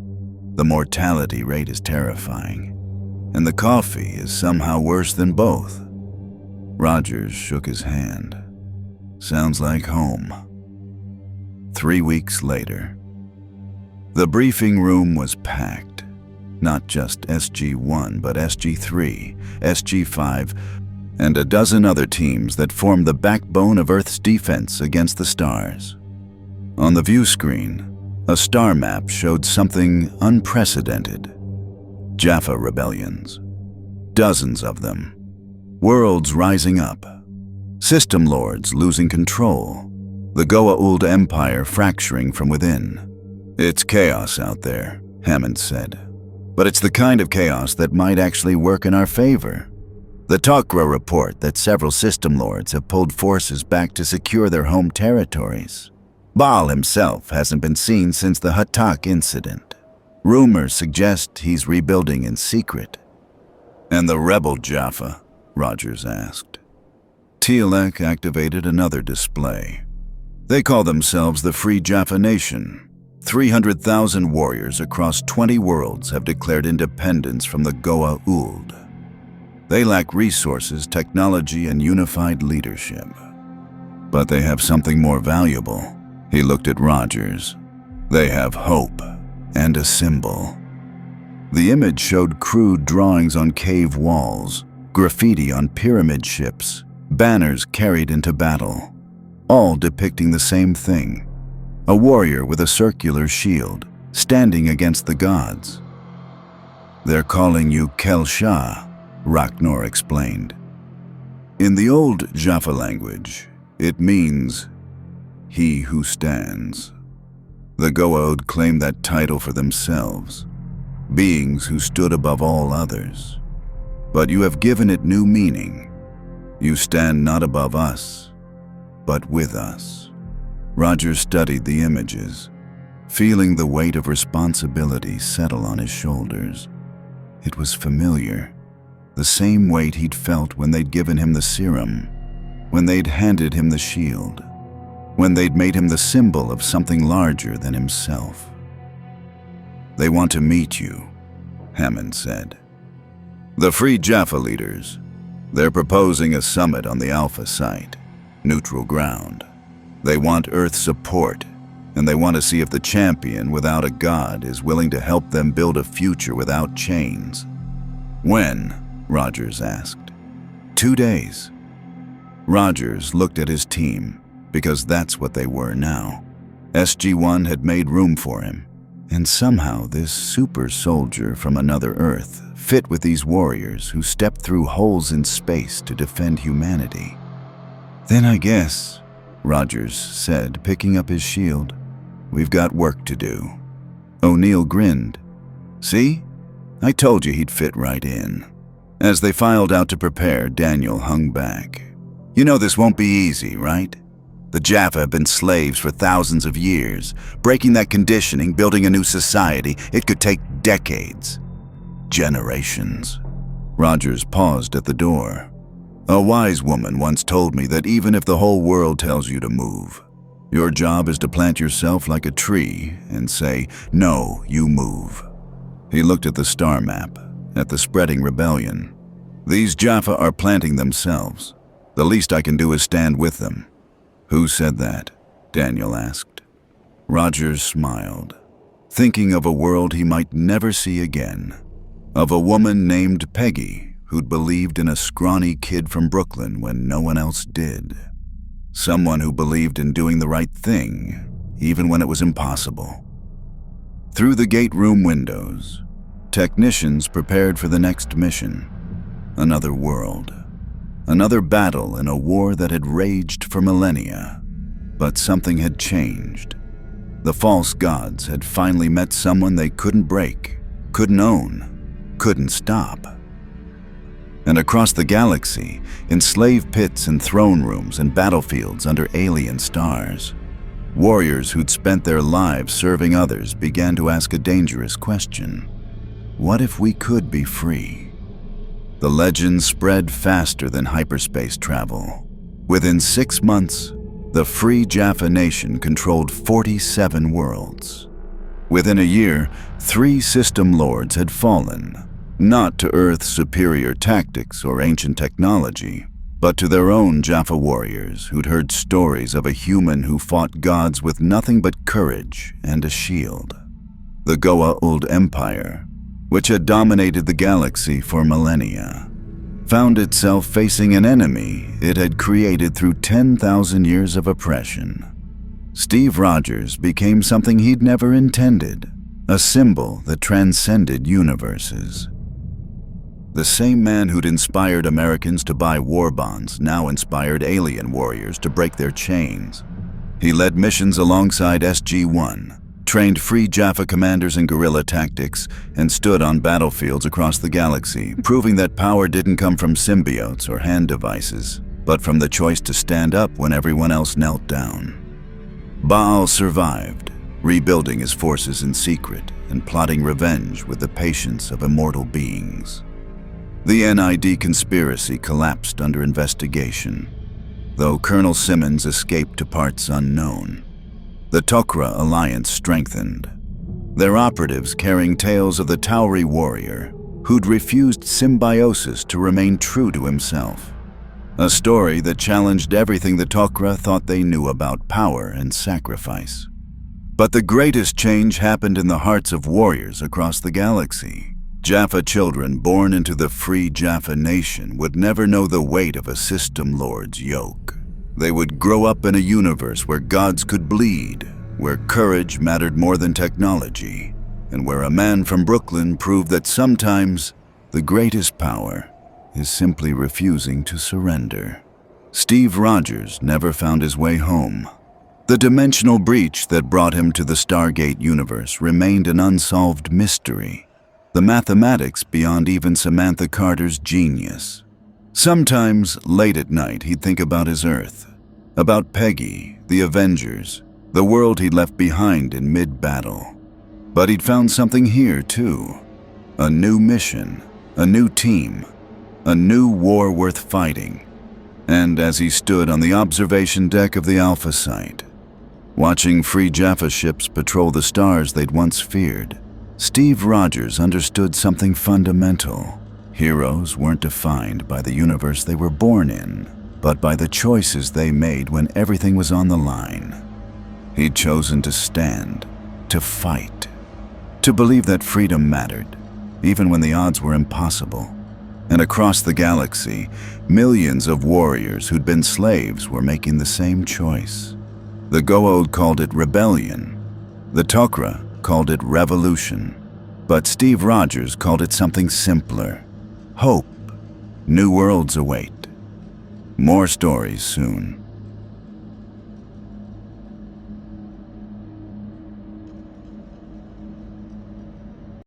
The mortality rate is terrifying. And the coffee is somehow worse than both. Rogers shook his hand. Sounds like home. 3 weeks later. The briefing room was packed. Not just SG-1, but SG-3, SG-5, and a dozen other teams that formed the backbone of Earth's defense against the stars. On the view screen, a star map showed something unprecedented. Jaffa rebellions. Dozens of them. Worlds rising up. System lords losing control. The Goa'uld Empire fracturing from within. It's chaos out there, Hammond said. But it's the kind of chaos that might actually work in our favor. The Tok'ra report that several system lords have pulled forces back to secure their home territories. Baal himself hasn't been seen since the Hatak incident. Rumors suggest he's rebuilding in secret. And the rebel Jaffa? Rogers asked. Tielek activated another display. They call themselves the Free Jaffa Nation. 300,000 warriors across 20 worlds have declared independence from the Goa'uld. They lack resources, technology, and unified leadership. But they have something more valuable. He looked at Rogers. They have hope and a symbol. The image showed crude drawings on cave walls, graffiti on pyramid ships, banners carried into battle, all depicting the same thing. A warrior with a circular shield, standing against the gods. They're calling you Kel Shah, Ragnar explained. In the old Jaffa language, it means he who stands. The Goa'uld claimed that title for themselves, beings who stood above all others. But you have given it new meaning. You stand not above us, but with us. Rogers studied the images, feeling the weight of responsibility settle on his shoulders. It was familiar, the same weight he'd felt when they'd given him the serum, when they'd handed him the shield, when they'd made him the symbol of something larger than himself. They want to meet you, Hammond said. The Free Jaffa leaders. They're proposing a summit on the Alpha site, neutral ground. They want Earth support, and they want to see if the champion without a god is willing to help them build a future without chains. When? Rogers asked. 2 days. Rogers looked at his team, because that's what they were now. SG-1 had made room for him, and somehow this super soldier from another Earth fit with these warriors who stepped through holes in space to defend humanity. Then I guess, Rogers said, picking up his shield, we've got work to do. O'Neill grinned. See? I told you he'd fit right in. As they filed out to prepare, Daniel hung back. You know this won't be easy, right? The Jaffa have been slaves for thousands of years. Breaking that conditioning, building a new society, it could take decades. Generations. Rogers paused at the door. A wise woman once told me that even if the whole world tells you to move, your job is to plant yourself like a tree and say, no, you move. He looked at the star map, at the spreading rebellion. These Jaffa are planting themselves. The least I can do is stand with them. Who said that? Daniel asked. Rogers smiled, thinking of a world he might never see again. Of a woman named Peggy who'd believed in a scrawny kid from Brooklyn when no one else did. Someone who believed in doing the right thing, even when it was impossible. Through the gate room windows, technicians prepared for the next mission. Another world. Another battle in a war that had raged for millennia. But something had changed. The false gods had finally met someone they couldn't break, couldn't own, couldn't stop. And across the galaxy, in slave pits and throne rooms and battlefields under alien stars, warriors who'd spent their lives serving others began to ask a dangerous question. What if we could be free? The legend spread faster than hyperspace travel. Within 6 months, the free Jaffa nation controlled 47 worlds. Within a year, 3 system lords had fallen, not to Earth's superior tactics or ancient technology, but to their own Jaffa warriors who'd heard stories of a human who fought gods with nothing but courage and a shield. The Goa'uld Empire, which had dominated the galaxy for millennia, found itself facing an enemy it had created through 10,000 years of oppression. Steve Rogers became something he'd never intended, a symbol that transcended universes. The same man who'd inspired Americans to buy war bonds now inspired alien warriors to break their chains. He led missions alongside SG-1, trained free Jaffa commanders in guerrilla tactics, and stood on battlefields across the galaxy, proving that power didn't come from symbiotes or hand devices, but from the choice to stand up when everyone else knelt down. Goa'uld survived, rebuilding his forces in secret and plotting revenge with the patience of immortal beings. The NID conspiracy collapsed under investigation, though Colonel Simmons escaped to parts unknown. The Tok'ra alliance strengthened, their operatives carrying tales of the Tauri warrior who'd refused symbiosis to remain true to himself. A story that challenged everything the Tok'ra thought they knew about power and sacrifice. But the greatest change happened in the hearts of warriors across the galaxy. Jaffa children born into the free Jaffa nation would never know the weight of a system lord's yoke. They would grow up in a universe where gods could bleed, where courage mattered more than technology, and where a man from Brooklyn proved that sometimes the greatest power is simply refusing to surrender. Steve Rogers never found his way home. The dimensional breach that brought him to the Stargate Universe remained an unsolved mystery, the mathematics beyond even Samantha Carter's genius. Sometimes, late at night, he'd think about his Earth, about Peggy, the Avengers, the world he'd left behind in mid-battle. But he'd found something here, too. A new mission, a new team, a new war worth fighting. And as he stood on the observation deck of the Alpha site, watching free Jaffa ships patrol the stars they'd once feared, Steve Rogers understood something fundamental. Heroes weren't defined by the universe they were born in, but by the choices they made when everything was on the line. He'd chosen to stand, to fight, to believe that freedom mattered, even when the odds were impossible. And across the galaxy, millions of warriors who'd been slaves were making the same choice. The Goa'uld called it rebellion. The Tok'ra called it revolution. But Steve Rogers called it something simpler. Hope. New worlds await. More stories soon.